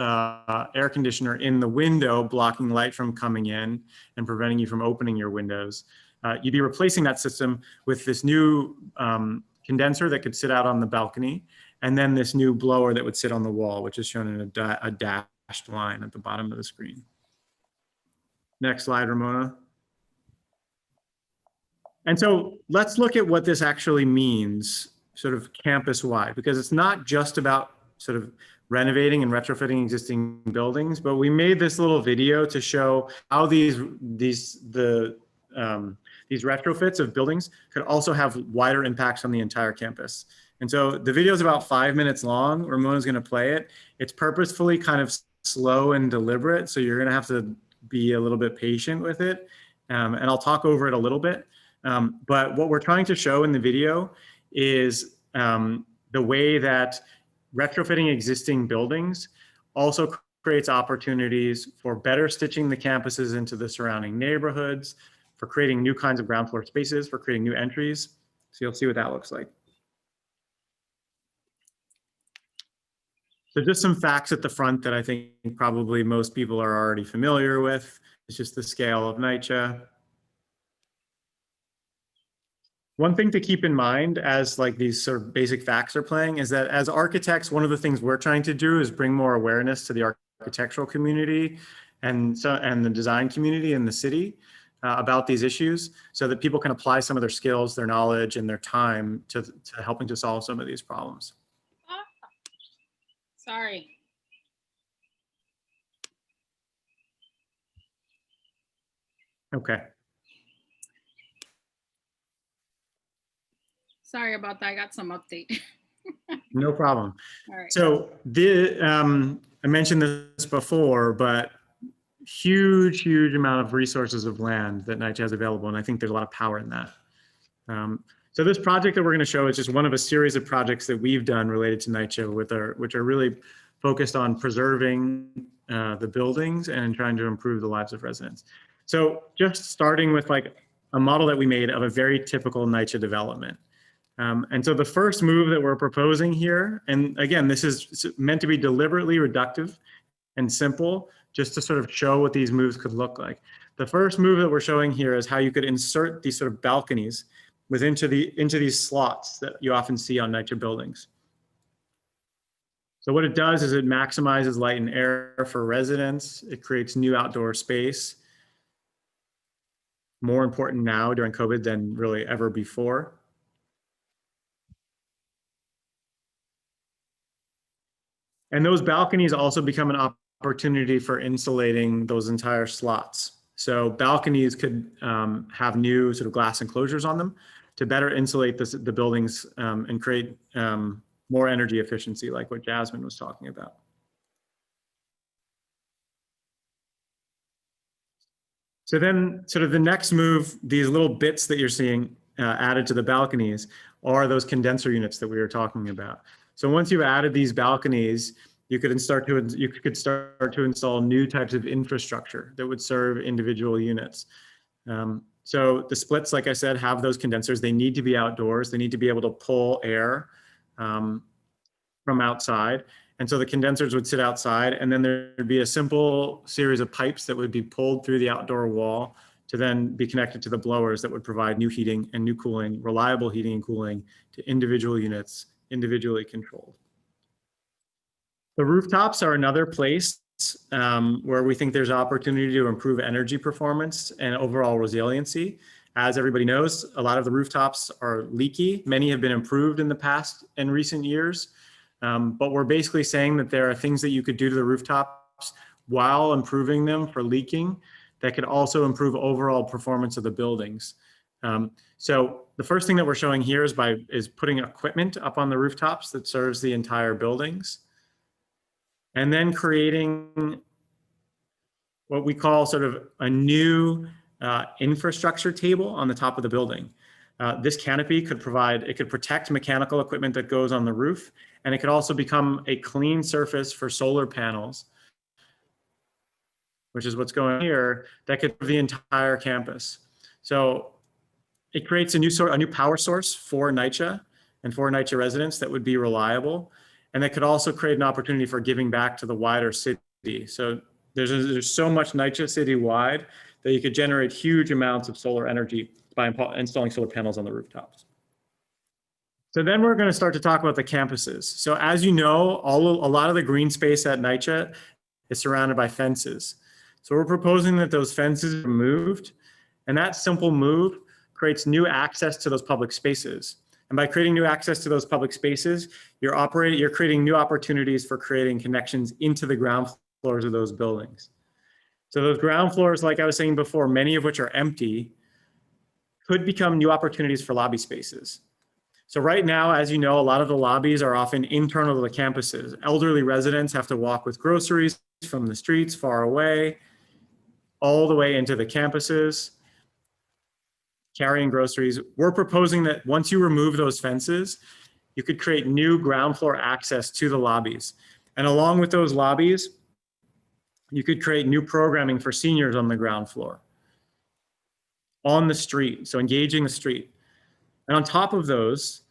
C: air conditioner in the window blocking light from coming in and preventing you from opening your windows, you'd be replacing that system with this new condenser that could sit out on the balcony, and then this new blower that would sit on the wall, which is shown in a dashed line at the bottom of the screen. Next slide, Ramona. And so let's look at what this actually means sort of campus-wide, because it's not just about sort of renovating and retrofitting existing buildings, but we made this little video to show how these retrofits of buildings could also have wider impacts on the entire campus. And so the video is about 5 minutes long. Ramona's going to play it. It's purposefully kind of slow and deliberate, so you're going to have to be a little bit patient with it. And I'll talk over it a little bit. But what we're trying to show in the video is the way that retrofitting existing buildings also creates opportunities for better stitching the campuses into the surrounding neighborhoods, for creating new kinds of ground floor spaces, for creating new entries. So you'll see what that looks like. So just some facts at the front that I think probably most people are already familiar with. It's just the scale of NYCHA. One thing to keep in mind as like these sort of basic facts are playing is that as architects, one of the things we're trying to do is bring more awareness to the architectural community and the design community in the city about these issues, so that people can apply some of their skills, their knowledge, and their time to helping to solve some of these problems.
A: Sorry.
C: Okay.
A: Sorry about that. I got some update.
C: No problem.
A: All right.
C: So I mentioned this before, but huge amount of resources of land that NYCHA has available, and I think there's a lot of power in that. So this project that we're going to show is just one of a series of projects that we've done related to NYCHA, which are really focused on preserving the buildings and trying to improve the lives of residents. So just starting with like a model that we made of a very typical NYCHA development. And so the first move that we're proposing here, and again, this is meant to be deliberately reductive and simple, just to sort of show what these moves could look like. The first move that we're showing here is how you could insert these sort of balconies into these slots that you often see on NYCHA buildings. So what it does is it maximizes light and air for residents. It creates new outdoor space. More important now during COVID than really ever before. And those balconies also become an opportunity for insulating those entire slots. So balconies could have new sort of glass enclosures on them to better insulate the buildings and create more energy efficiency, like what Jasmine was talking about. So then sort of the next move, these little bits that you're seeing added to the balconies are those condenser units that we were talking about. So once you've added these balconies, you could start to install new types of infrastructure that would serve individual units. So the splits, like I said, have those condensers. They need to be outdoors. They need to be able to pull air from outside. And so the condensers would sit outside, and then there'd be a simple series of pipes that would be pulled through the outdoor wall to then be connected to the blowers that would provide new heating and new cooling, reliable heating and cooling to individual units, individually controlled. The rooftops are another place where we think there's opportunity to improve energy performance and overall resiliency. As everybody knows, a lot of the rooftops are leaky. Many have been improved in the past and recent years, but we're basically saying that there are things that you could do to the rooftops while improving them for leaking that could also improve overall performance of the buildings. So the first thing that we're showing here is putting equipment up on the rooftops that serves the entire buildings, and then creating what we call sort of a new infrastructure table on the top of the building. This canopy could protect mechanical equipment that goes on the roof, and it could also become a clean surface for solar panels, which is what's going here, that could cover the entire campus. So it creates a new power source for NYCHA and for NYCHA residents that would be reliable, and that could also create an opportunity for giving back to the wider city. So there's so much NYCHA citywide that you could generate huge amounts of solar energy by installing solar panels on the rooftops. So then we're going to start to talk about the campuses. So as you know, a lot of the green space at NYCHA is surrounded by fences. So we're proposing that those fences are moved, and that simple move creates new access to those public spaces. And by creating new access to those public spaces, you're creating new opportunities for creating connections into the ground floors of those buildings. So those ground floors, like I was saying before, many of which are empty, could become new opportunities for lobby spaces. So right now, as you know, a lot of the lobbies are often internal to the campuses. Elderly residents have to walk with groceries from the streets far away, all the way into the campuses, carrying groceries. We're proposing that once you remove those fences, you could create new ground floor access to the lobbies. And along with those lobbies, you could create new programming for seniors on the ground floor, on the street, so engaging the street. And on top of those,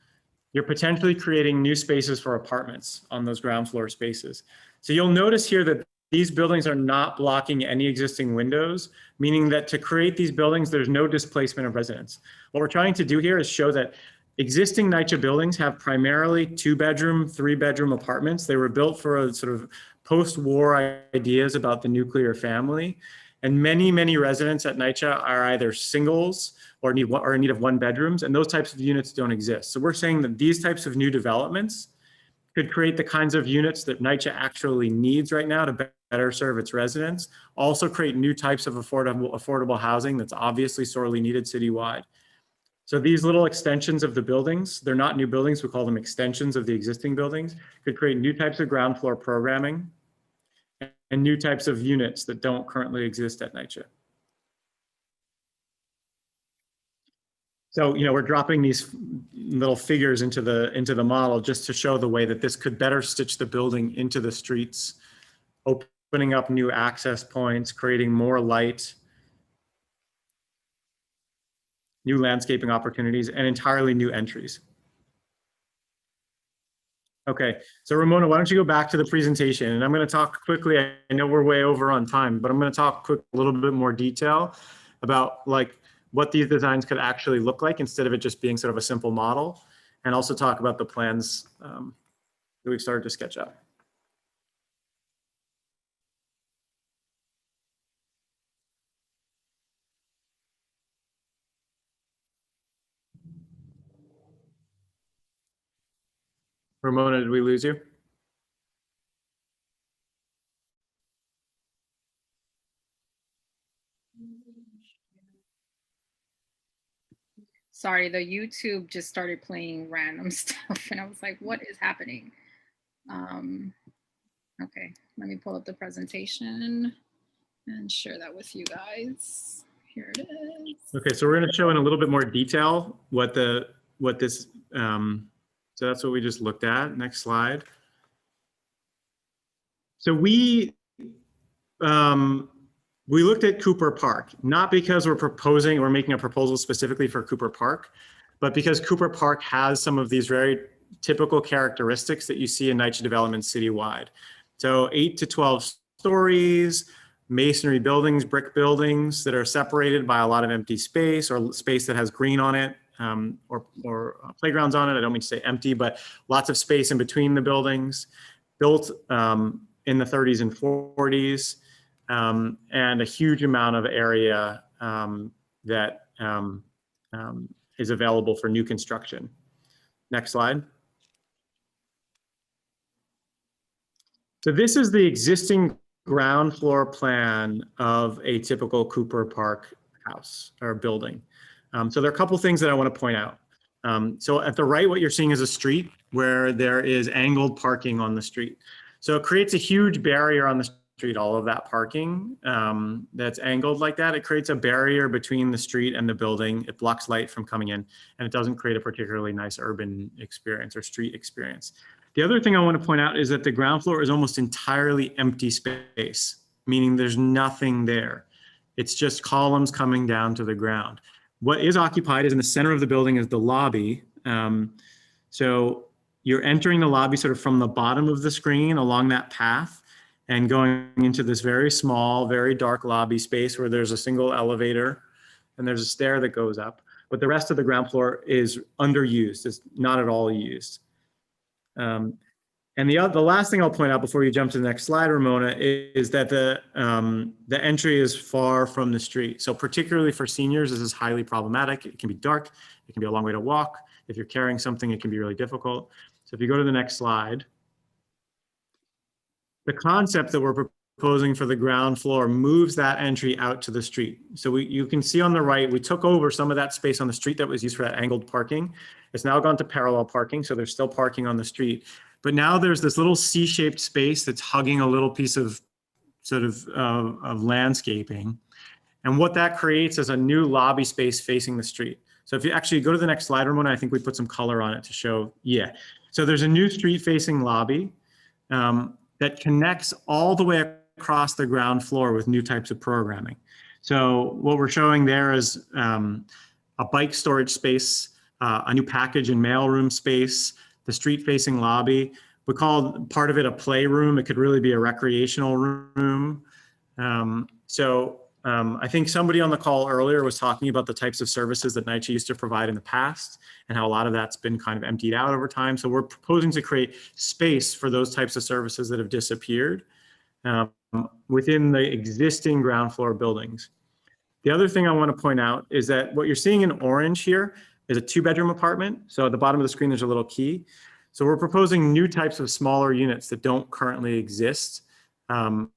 C: you're potentially creating new spaces for apartments on those ground floor spaces. So you'll notice here that these buildings are not blocking any existing windows, meaning that to create these buildings, there's no displacement of residents. What we're trying to do here is show that existing NYCHA buildings have primarily 2-bedroom, 3-bedroom apartments. They were built for a sort of post-war ideas about the nuclear family. And many, many residents at NYCHA are either singles or in need of 1 bedrooms, and those types of units don't exist. So we're saying that these types of new developments could create the kinds of units that NYCHA actually needs right now to better serve its residents, also create new types of affordable housing that's obviously sorely needed citywide. So these little extensions of the buildings, they're not new buildings, we call them extensions of the existing buildings, could create new types of ground floor programming and new types of units that don't currently exist at NYCHA. So, we're dropping these little figures into the model just to show the way that this could better stitch the building into the streets, opening up new access points, creating more light, new landscaping opportunities, and entirely new entries. Okay, so Ramona, why don't you go back to the presentation, and I'm going to talk quickly. I know we're way over on time, but I'm going to talk a little bit more detail about what these designs could actually look like instead of it just being sort of a simple model, and also talk about the plans that we've started to sketch out. Ramona, did we lose you?
A: Sorry, the YouTube just started playing random stuff and I was like, what is happening? Okay, let me pull up the presentation and share that with you guys. Here it is.
C: Okay, so we're going to show in a little bit more detail what this, so that's what we just looked at. Next slide. So we looked at Cooper Park, not because we're making a proposal specifically for Cooper Park, but because Cooper Park has some of these very typical characteristics that you see in NYCHA development citywide. So 8 to 12 stories, masonry buildings, brick buildings that are separated by a lot of empty space or space that has green on it, or playgrounds on it. I don't mean to say empty, but lots of space in between the buildings, built in the 30s and 40s. And a huge amount of area that is available for new construction. Next slide. So this is the existing ground floor plan of a typical Cooper Park house or building. So there are a couple things that I want to point out. So at the right, what you're seeing is a street where there is angled parking on the street. So it creates a huge barrier on the street, all of that parking that's angled like that. It creates a barrier between the street and the building. It blocks light from coming in, and it doesn't create a particularly nice urban experience or street experience. The other thing I want to point out is that the ground floor is almost entirely empty space, meaning there's nothing there. It's just columns coming down to the ground. What is occupied is in the center of the building is the lobby. So you're entering the lobby sort of from the bottom of the screen along that path and going into this very small, very dark lobby space where there's a single elevator and there's a stair that goes up. But the rest of the ground floor is underused. It's not at all used. And the last thing I'll point out before you jump to the next slide, Ramona, is that the entry is far from the street. So particularly for seniors, this is highly problematic. It can be dark. It can be a long way to walk. If you're carrying something, it can be really difficult. So if you go to the next slide, the concept that we're proposing for the ground floor moves that entry out to the street. So you can see on the right, we took over some of that space on the street that was used for that angled parking. It's now gone to parallel parking, so there's still parking on the street. But now there's this little C-shaped space that's hugging a little piece of sort of landscaping. And what that creates is a new lobby space facing the street. So if you actually go to the next slide, Ramona, I think we put some color on it to show, yeah. So there's a new street facing lobby that connects all the way across the ground floor with new types of programming. So what we're showing there is a bike storage space, a new package and mail room space, the street facing lobby. We call part of it a playroom. It could really be a recreational room. I think somebody on the call earlier was talking about the types of services that NYCHA used to provide in the past and how a lot of that's been kind of emptied out over time. So we're proposing to create space for those types of services that have disappeared within the existing ground floor buildings. The other thing I want to point out is that what you're seeing in orange here is a 2-bedroom apartment. So at the bottom of the screen, there's a little key. So we're proposing new types of smaller units that don't currently exist in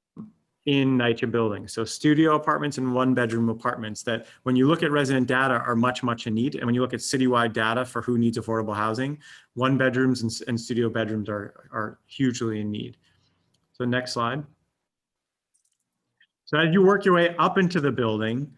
C: NYCHA buildings. So studio apartments and 1-bedroom apartments that when you look at resident data are much, much in need. And when you look at citywide data for who needs affordable housing, 1-bedrooms and studio bedrooms are hugely in need. So next slide. So as you work your way up into the building,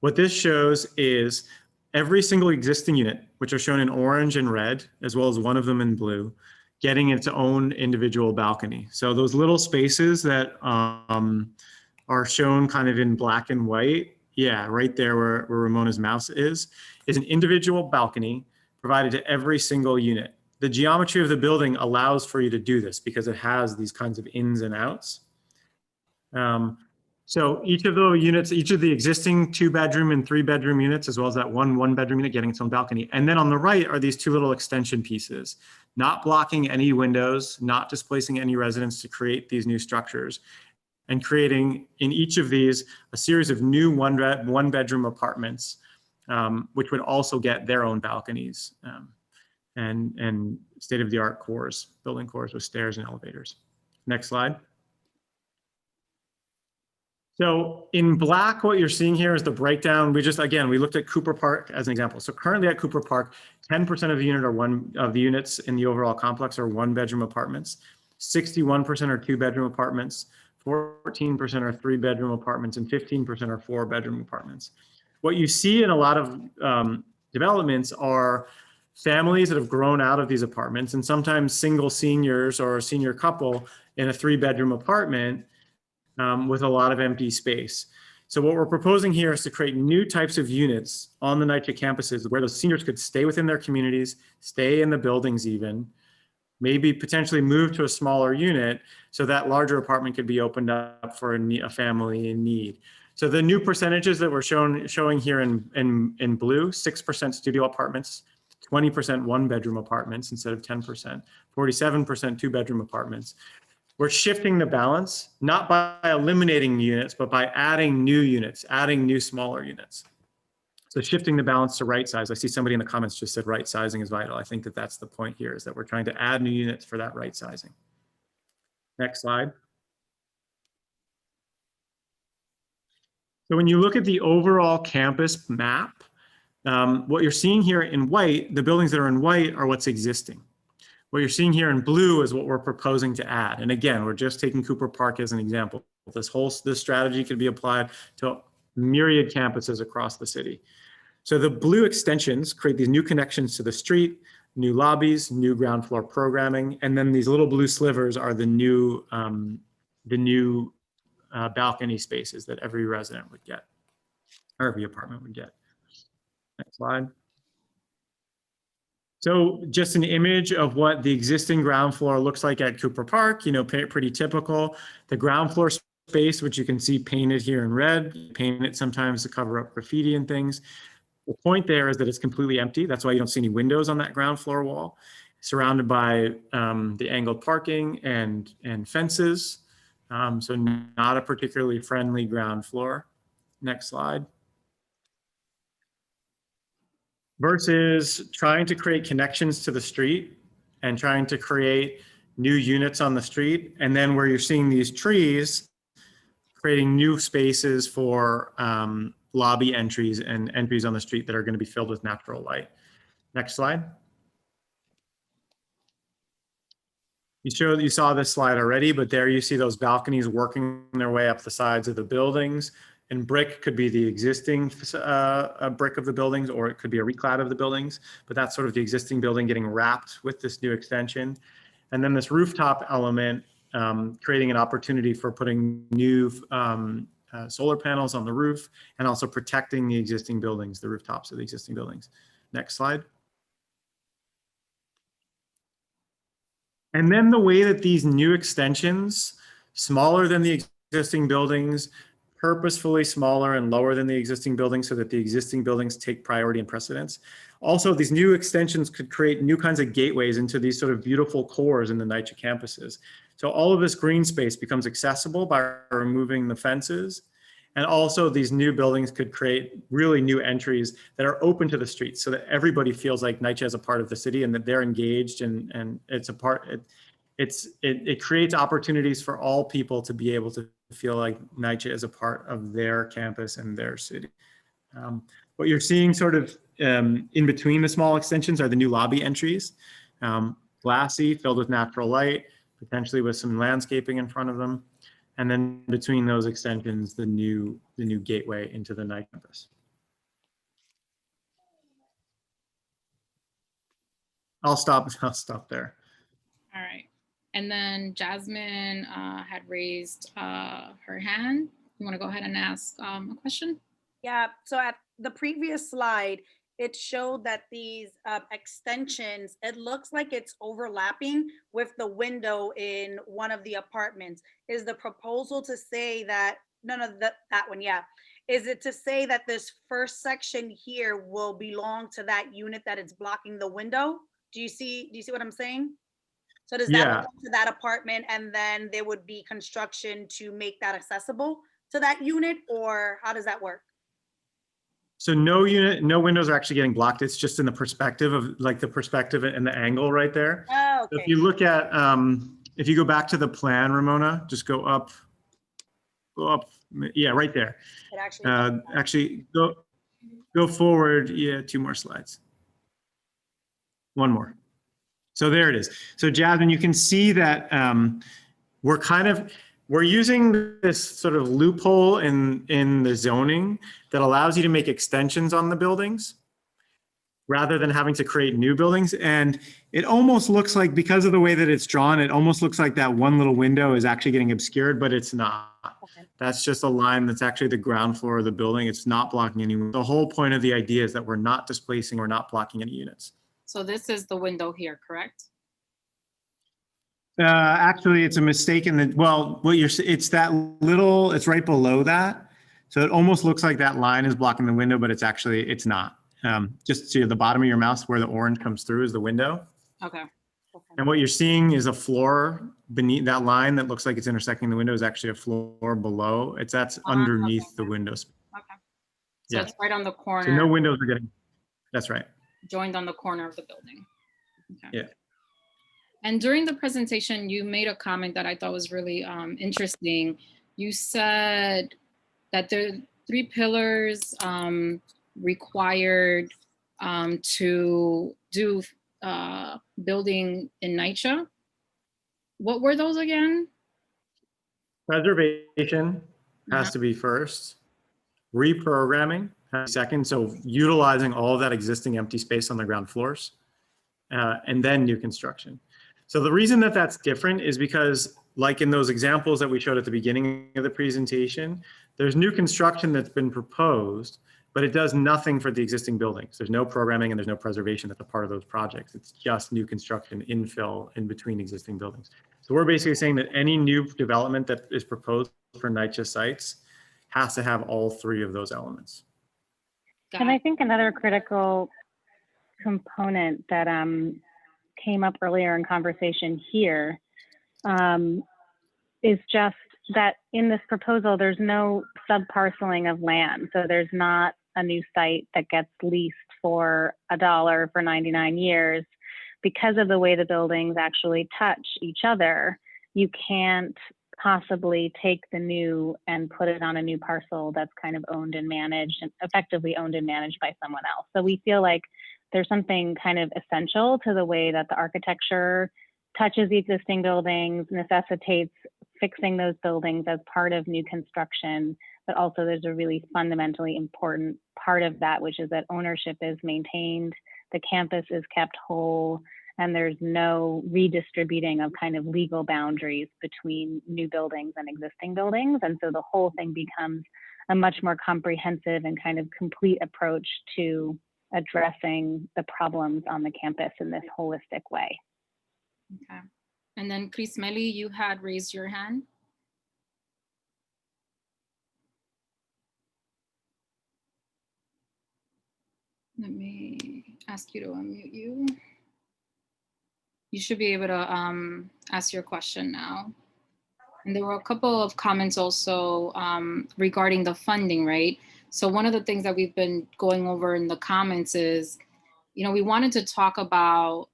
C: what this shows is every single existing unit, which are shown in orange and red, as well as one of them in blue, getting its own individual balcony. So those little spaces that are shown kind of in black and white, yeah, right there where Ramona's mouse is an individual balcony provided to every single unit. The geometry of the building allows for you to do this because it has these kinds of ins and outs. So each of the units, each of the existing 2-bedroom and 3-bedroom units, as well as that 1-bedroom unit getting its own balcony. And then on the right are these 2 little extension pieces, not blocking any windows, not displacing any residents to create these new structures, and creating in each of these a series of new 1-bedroom apartments, which would also get their own balconies and state-of-the-art cores, building cores with stairs and elevators. Next slide. So in black, what you're seeing here is the breakdown. We looked at Cooper Park as an example. So currently at Cooper Park, 10% of the units in the overall complex are 1-bedroom apartments. 61% are 2-bedroom apartments, 14% are 3-bedroom apartments, and 15% are 4-bedroom apartments. What you see in a lot of developments are families that have grown out of these apartments, and sometimes single seniors or a senior couple in a 3-bedroom apartment with a lot of empty space. So what we're proposing here is to create new types of units on the NYCHA campuses where those seniors could stay within their communities, stay in the buildings even, maybe potentially move to a smaller unit so that larger apartment could be opened up for a family in need. So the new percentages that we're showing here in blue, 6% studio apartments, 20% 1-bedroom apartments instead of 10%, 47% 2-bedroom apartments. We're shifting the balance, not by eliminating units, but by adding new units, adding new smaller units. So shifting the balance to right size. I see somebody in the comments just said right sizing is vital. I think that that's the point here, is that we're trying to add new units for that right sizing. Next slide. So when you look at the overall campus map, what you're seeing here in white, the buildings that are in white are what's existing. What you're seeing here in blue is what we're proposing to add. And again, we're just taking Cooper Park as an example. This strategy could be applied to myriad campuses across the city. So the blue extensions create these new connections to the street, new lobbies, new ground floor programming, and then these little blue slivers are the new balcony spaces that every resident would get, or every apartment would get. Next slide. So just an image of what the existing ground floor looks like at Cooper Park, you know, pretty typical. The ground floor space, which you can see painted here in red, paint it sometimes to cover up graffiti and things. The point there is that it's completely empty. That's why you don't see any windows on that ground floor wall, surrounded by the angled parking and fences. So not a particularly friendly ground floor. Next slide. Versus trying to create connections to the street and trying to create new units on the street. And then where you're seeing these trees, creating new spaces for lobby entries and entries on the street that are going to be filled with natural light. Next slide. You saw this slide already, but there you see those balconies working their way up the sides of the buildings. And brick could be the existing brick of the buildings, or it could be a reclad of the buildings, but that's sort of the existing building getting wrapped with this new extension. And then this rooftop element, creating an opportunity for putting new solar panels on the roof and also protecting the existing buildings, the rooftops of the existing buildings. Next slide. And then the way that these new extensions, smaller than the existing buildings, purposefully smaller and lower than the existing buildings so that the existing buildings take priority and precedence. Also, these new extensions could create new kinds of gateways into these sort of beautiful cores in the NYCHA campuses. So all of this green space becomes accessible by removing the fences. And also these new buildings could create really new entries that are open to the streets so that everybody feels like NYCHA is a part of the city and that they're engaged and it's a part, it creates opportunities for all people to be able to feel like NYCHA is a part of their campus and their city. What you're seeing sort of in between the small extensions are the new lobby entries, glassy, filled with natural light, potentially with some landscaping in front of them. And then between those extensions, the new gateway into the NYCHA campus. I'll stop there.
A: All right. And then Jasmine had raised her hand. You want to go ahead and ask a question?
H: Yeah, so at the previous slide, it showed that these extensions, it looks like it's overlapping with the window in one of the apartments. Is the proposal to say that, that one, yeah. Is it to say that this first section here will belong to that unit that it's blocking the window? Do you see what I'm saying? So does that belong to that apartment and then there would be construction to make that accessible to that unit, or how does that work?
C: So no windows are actually getting blocked. It's just in the perspective of like the perspective and the angle right there.
H: Oh, okay.
C: So if you look at, if you go back to the plan, Ramona, just go up. Yeah, right there.
H: It
C: actually go forward. Yeah, 2 more slides. 1 more. So there it is. So Jasmine, you can see that we're using this sort of loophole in the zoning that allows you to make extensions on the buildings rather than having to create new buildings. And it almost looks like, because of the way that it's drawn, it almost looks like that one little window is actually getting obscured, but it's not. Okay. That's just a line that's actually the ground floor of the building. It's not blocking any. The whole point of the idea is that we're not displacing, we're not blocking any units.
A: So this is the window here, correct?
C: Actually, it's a mistake in the, well, it's that little, it's right below that. So it almost looks like that line is blocking the window, but it's not. Just to the bottom of your mouse where the orange comes through is the window.
A: Okay.
C: And what you're seeing is a floor beneath that line that looks like it's intersecting the window is actually a floor below. That's underneath the windows.
A: Okay. So it's right on the corner.
C: So no windows are getting, that's right.
A: Joined on the corner of the building. Okay.
C: Yeah.
A: And during the presentation, you made a comment that I thought was really interesting. You said that 3 pillars required to do building in NYCHA. What were those again?
C: Preservation has to be first. Reprogramming has to be second. So utilizing all of that existing empty space on the ground floors, and then new construction. So the reason that that's different is because, like in those examples that we showed at the beginning of the presentation, there's new construction that's been proposed, but it does nothing for the existing buildings. There's no programming and there's no preservation that's a part of those projects. It's just new construction, infill in between existing buildings. So we're basically saying that any new development that is proposed for NYCHA sites has to have all 3 of those elements.
B: And I think another critical component that came up earlier in conversation here is just that in this proposal, there's no subparceling of land. So there's not a new site that gets leased for $1 for 99 years. Because of the way the buildings actually touch each other, you can't possibly take the new and put it on a new parcel that's kind of owned and managed, and effectively owned and managed by someone else. So we feel like there's something kind of essential to the way that the architecture touches the existing buildings, necessitates fixing those buildings as part of new construction, but also there's a really fundamentally important part of that, which is that ownership is maintained, the campus is kept whole, and there's no redistributing of kind of legal boundaries between new buildings and existing buildings. And so the whole thing becomes a much more comprehensive and kind of complete approach to addressing the problems on the campus in this holistic way.
A: Okay. And then Chris Melly, you had raised your hand. Let me ask you to unmute you. You should be able to ask your question now. And there were a couple of comments also regarding the funding, right? So one of the things that we've been going over in the comments is, you know, we wanted to talk about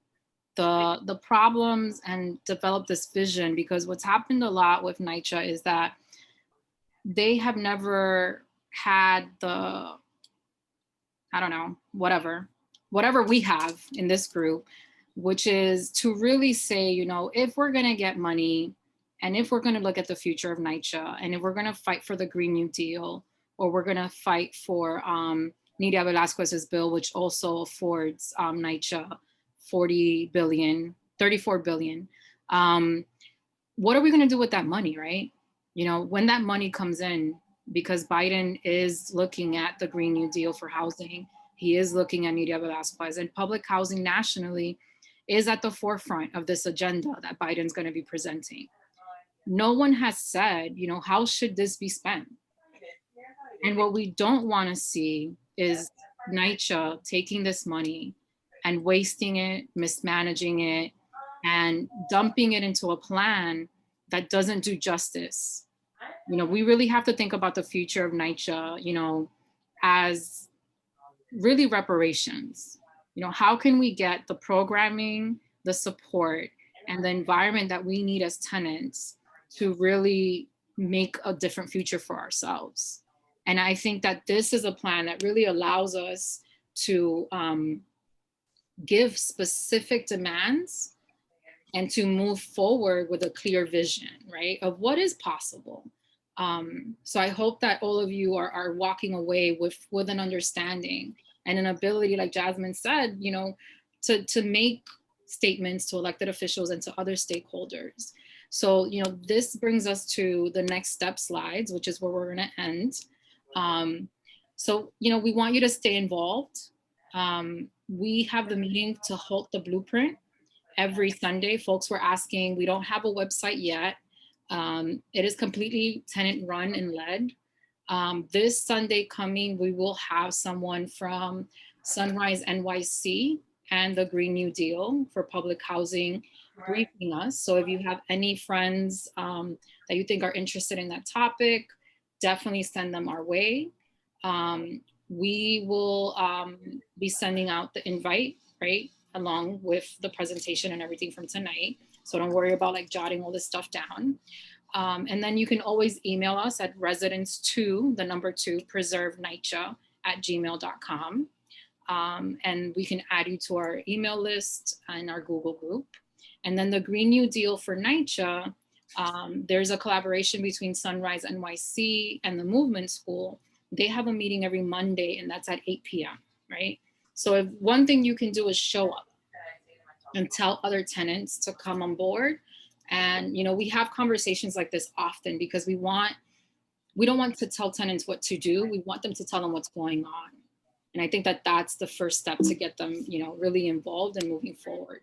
A: the problems and develop this vision, because what's happened a lot with NYCHA is that they have never had the, I don't know, whatever we have in this group, which is to really say, you know, if we're going to get money and if we're going to look at the future of NYCHA and if we're going to fight for the Green New Deal, or we're going to fight for Nidia Velasquez's bill, which also affords NYCHA 34 billion. What are we going to do with that money, right? You know, when that money comes in, because Biden is looking at the Green New Deal for housing, he is looking at Nidia Velasquez, and public housing nationally is at the forefront of this agenda that Biden's going to be presenting. No one has said, you know, how should this be spent? And what we don't want to see is NYCHA taking this money and wasting it, mismanaging it, and dumping it into a plan that doesn't do justice. You know, we really have to think about the future of NYCHA, you know, as really reparations. You know, how can we get the programming, the support, and the environment that we need as tenants to really make a different future for ourselves? And I think that this is a plan that really allows us to give specific demands and to move forward with a clear vision, right, of what is possible. So I hope that all of you are walking away with an understanding and an ability, like Jasmine said, you know, to make statements to elected officials and to other stakeholders. So, you know, this brings us to the next step slides, which is where we're going to end. So, you know, we want you to stay involved. We have the meeting to halt the blueprint every Sunday. Folks were asking, we don't have a website yet. It is completely tenant run and led. This Sunday coming, we will have someone from Sunrise NYC and the Green New Deal for public housing briefing us. So if you have any friends that you think are interested in that topic, definitely send them our way. We will be sending out the invite, right, along with the presentation and everything from tonight. So don't worry about like jotting all this stuff down. And then you can always email us at residence2, the number 2, preservenYCHA@gmail.com. And we can add you to our email list and our Google group. And then the Green New Deal for NYCHA, there's a collaboration between Sunrise NYC and the Movement School. They have a meeting every Monday, and that's at 8 p.m., right? So if one thing you can do is show up and tell other tenants to come on board. And, you know, we have conversations like this often because we don't want to tell tenants what to do. We want them to tell them what's going on. And I think that that's the first step to get them, you know, really involved and moving forward.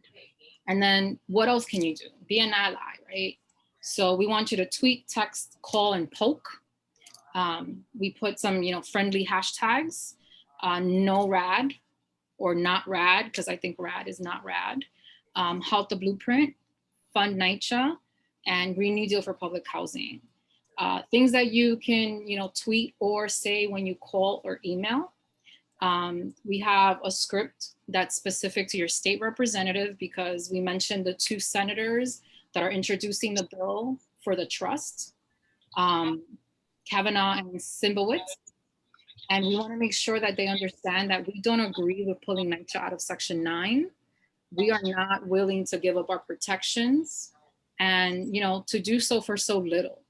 A: And then what else can you do? Be an ally, right? So we want you to tweet, text, call, and poke. We put some, you know, friendly hashtags, no rad or not rad, because I think rad is not rad. Halt the Blueprint, Fund NYCHA, and Green New Deal for Public Housing. Things that you can, you know, tweet or say when you call or email. We have a script that's specific to your state representative because we mentioned the 2 senators that are introducing the bill for the trust, Kavanaugh and Simbowitz. And we want to make sure that they understand that we don't agree with pulling NYCHA out of Section 9. We are not willing to give up our protections and, you know, to do so for so little.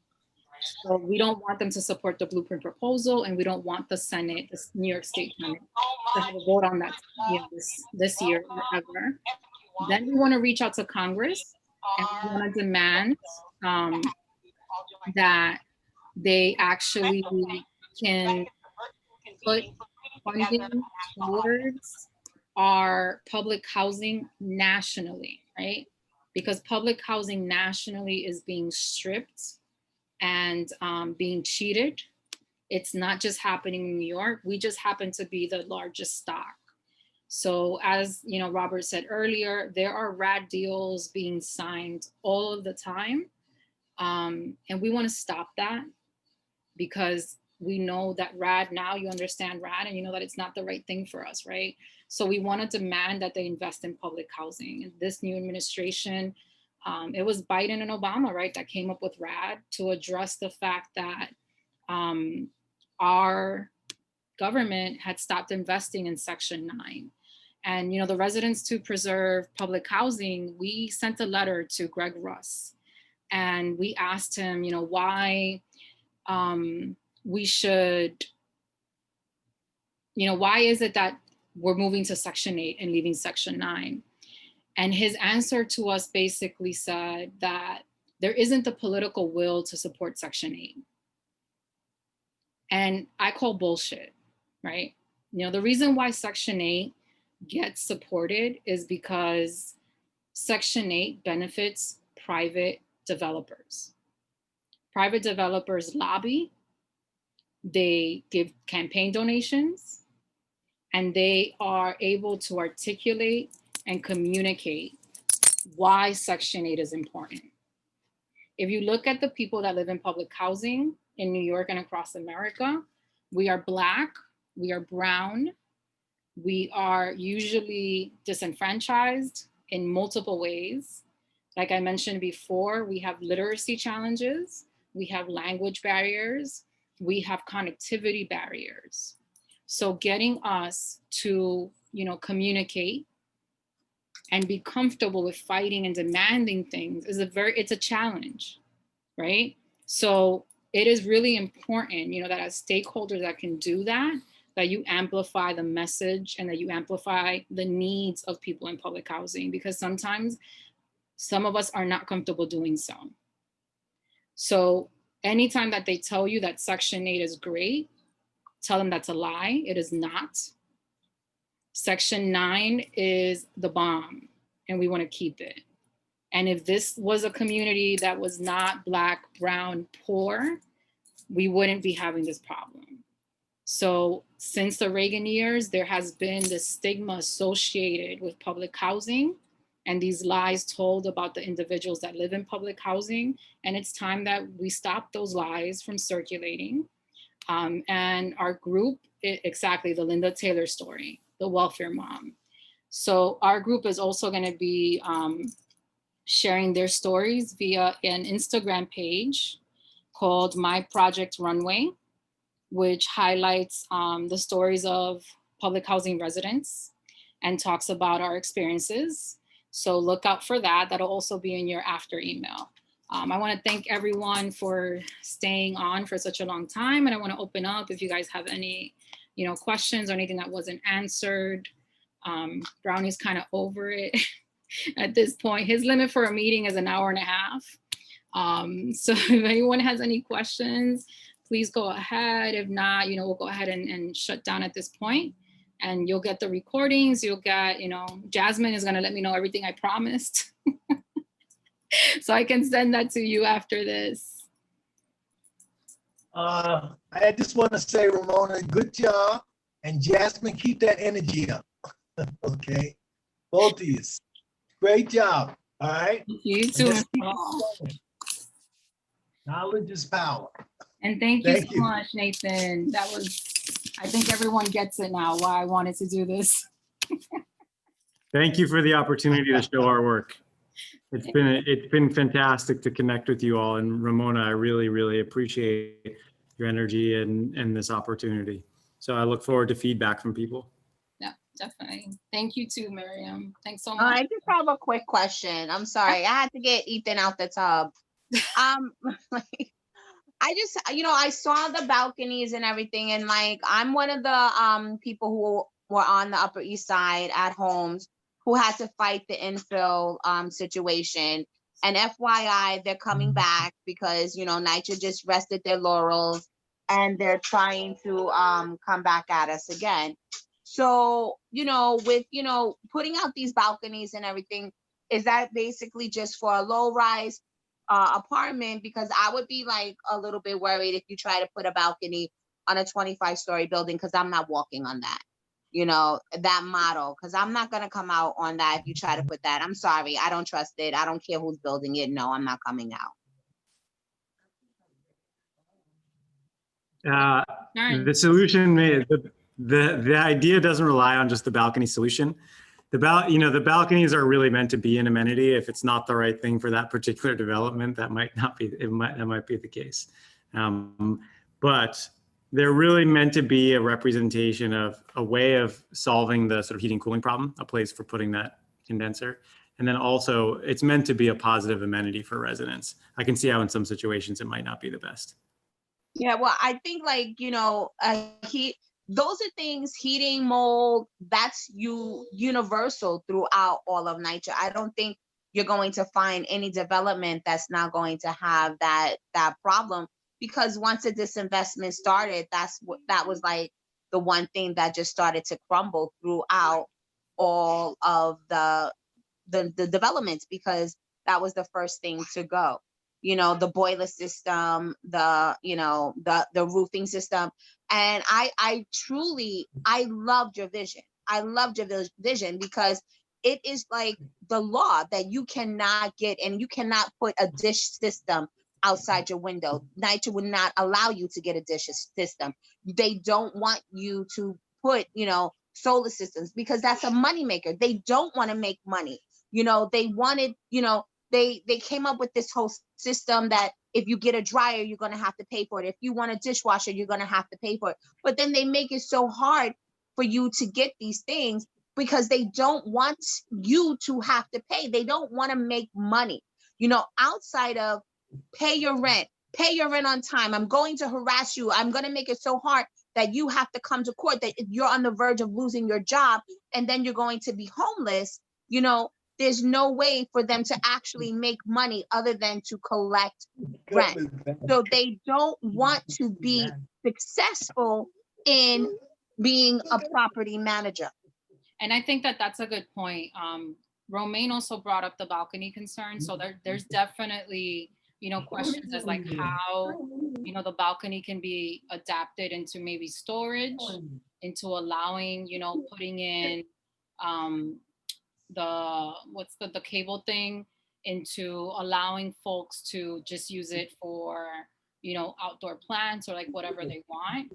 A: So we don't want them to support the blueprint proposal, and we don't want the Senate, the New York State Senate, to have a vote on that, you know, this year or ever. Then we want to reach out to Congress and we want to demand that they actually can put funding towards our public housing nationally, right? Because public housing nationally is being stripped and being cheated. It's not just happening in New York. We just happen to be the largest stock. So as you know, Robert said earlier, there are RAD deals being signed all of the time. And we want to stop that because we know that RAD, now you understand RAD and you know that it's not the right thing for us, right? So we want to demand that they invest in public housing. And this new administration, it was Biden and Obama, right, that came up with RAD to address the fact that our government had stopped investing in Section 9. And, you know, the Residents to Preserve Public Housing, we sent a letter to Greg Russ and we asked him, you know, why we should, you know, why is it that we're moving to Section 8 and leaving Section 9? And his answer to us basically said that there isn't the political will to support Section 8. And I call bullshit, right? You know, the reason why Section 8 gets supported is because Section 8 benefits private developers. Private developers lobby, they give campaign donations, and they are able to articulate and communicate why Section 8 is important. If you look at the people that live in public housing in New York and across America, we are Black, we are brown, we are usually disenfranchised in multiple ways. Like I mentioned before, we have literacy challenges, we have language barriers, we have connectivity barriers. So getting us to, you know, communicate and be comfortable with fighting and demanding things is it's a challenge, right? So it is really important, you know, that as stakeholders that can do that, that you amplify the message and that you amplify the needs of people in public housing, because sometimes some of us are not comfortable doing so. So anytime that they tell you that Section 8 is great, tell them that's a lie. It is not. Section 9 is the bomb and we want to keep it. And if this was a community that was not Black, brown, poor, we wouldn't be having this problem. So since the Reagan years, there has been this stigma associated with public housing and these lies told about the individuals that live in public housing. And it's time that we stop those lies from circulating. And our group, exactly, the Linda Taylor story, the welfare mom. So our group is also going to be sharing their stories via an Instagram page called My Project Runway, which highlights the stories of public housing residents and talks about our experiences. So look out for that. That'll also be in your after email. I want to thank everyone for staying on for such a long time. And I want to open up if you guys have any, questions or anything that wasn't answered. Brownie's kind of over it at this point. His limit for a meeting is 1.5 hours. So if anyone has any questions, please go ahead. If not, we'll go ahead and shut down at this point. And you'll get the recordings. You'll get, Jasmine is going to let me know everything I promised. So I can send that to you after this.
F: I just want to say, Ramona, good job. And Jasmine, keep that energy up. Okay. Both of you. Great job. All right.
A: You too.
F: Knowledge is power.
A: And thank you so much, Nathan. I think everyone gets it now why I wanted to do this.
C: Thank you for the opportunity to show our work. It's been fantastic to connect with you all. And Ramona, I really, really appreciate your energy and this opportunity. So I look forward to feedback from people.
A: Yeah, definitely. Thank you too, Miriam. Thanks so much.
G: I just have a quick question. I'm sorry. I had to get Ethan out the tub. I saw the balconies and everything, and I'm one of the people who were on the Upper East Side at homes who had to fight the infill situation. And FYI, they're coming back because NYCHA just rested their laurels and they're trying to come back at us again. So with putting out these balconies and everything, is that basically just for a low rise apartment? Because I would be a little bit worried if you try to put a balcony on a 25-story building, because I'm not walking on that, that model, because I'm not going to come out on that if you try to put that. I'm sorry. I don't trust it. I don't care who's building it. No, I'm not coming out.
C: The solution, the idea doesn't rely on just the balcony solution. The balconies are really meant to be an amenity. If it's not the right thing for that particular development, that might not be, that might be the case. But they're really meant to be a representation of a way of solving the sort of heating cooling problem, a place for putting that condenser. And then also it's meant to be a positive amenity for residents. I can see how in some situations it might not be the best.
G: Yeah, well, I think those are things, heating, mold, that's universal throughout all of NYCHA. I don't think you're going to find any development that's not going to have that problem, because once the disinvestment started, that was the one thing that just started to crumble throughout all of the developments, because that was the first thing to go. The boiler system, the roofing system. And I loved your vision. I loved your vision, because it is the law that you cannot get, and you cannot put a dish system outside your window. NYCHA would not allow you to get a dish system. They don't want you to put, solar systems, because that's a moneymaker. They don't want to make money. They wanted, they came up with this whole system that if you get a dryer, you're going to have to pay for it. If you want a dishwasher, you're going to have to pay for it. But then they make it so hard for you to get these things, because they don't want you to have to pay. They don't want to make money, outside of pay your rent on time. I'm going to harass you. I'm going to make it so hard that you have to come to court, that you're on the verge of losing your job, and then you're going to be homeless. There's no way for them to actually make money other than to collect rent. So they don't want to be successful in being a property manager.
A: And I think that that's a good point. Romaine also brought up the balcony concern. So there's definitely, questions as how, the balcony can be adapted into maybe storage, into allowing, putting in the cable thing, into allowing folks to just use it for, outdoor plants or whatever they want.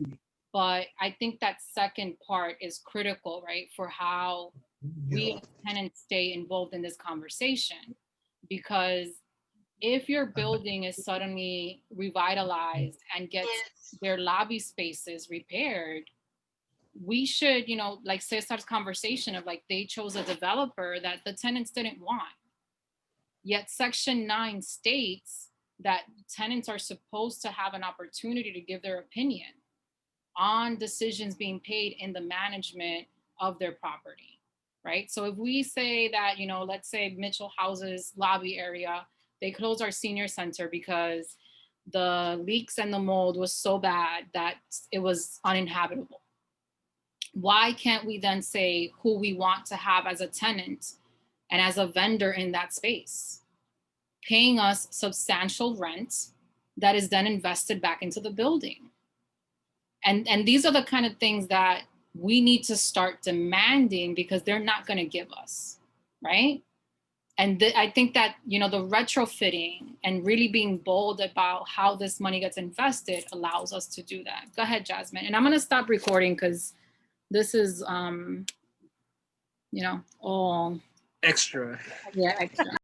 A: But I think that second part is critical, right? For how we as tenants stay involved in this conversation, because if your building is suddenly revitalized and gets their lobby spaces repaired, we should, you know, like Cesar's conversation of like, they chose a developer that the tenants didn't want. Yet Section 9 states that tenants are supposed to have an opportunity to give their opinion on decisions being paid in the management of their property, right? So if we say that, you know, let's say Mitchell House's lobby area, they closed our senior center because the leaks and the mold was so bad that it was uninhabitable. Why can't we then say who we want to have as a tenant and as a vendor in that space, paying us substantial rent that is then invested back into the building? And these are the kind of things that we need to start demanding, because they're not going to give us, right? And I think that, you know, the retrofitting and really being bold about how this money gets invested allows us to do that. Go ahead, Jasmine. And I'm going to stop recording because this is, you know, all
J: extra.
A: Yeah, extra.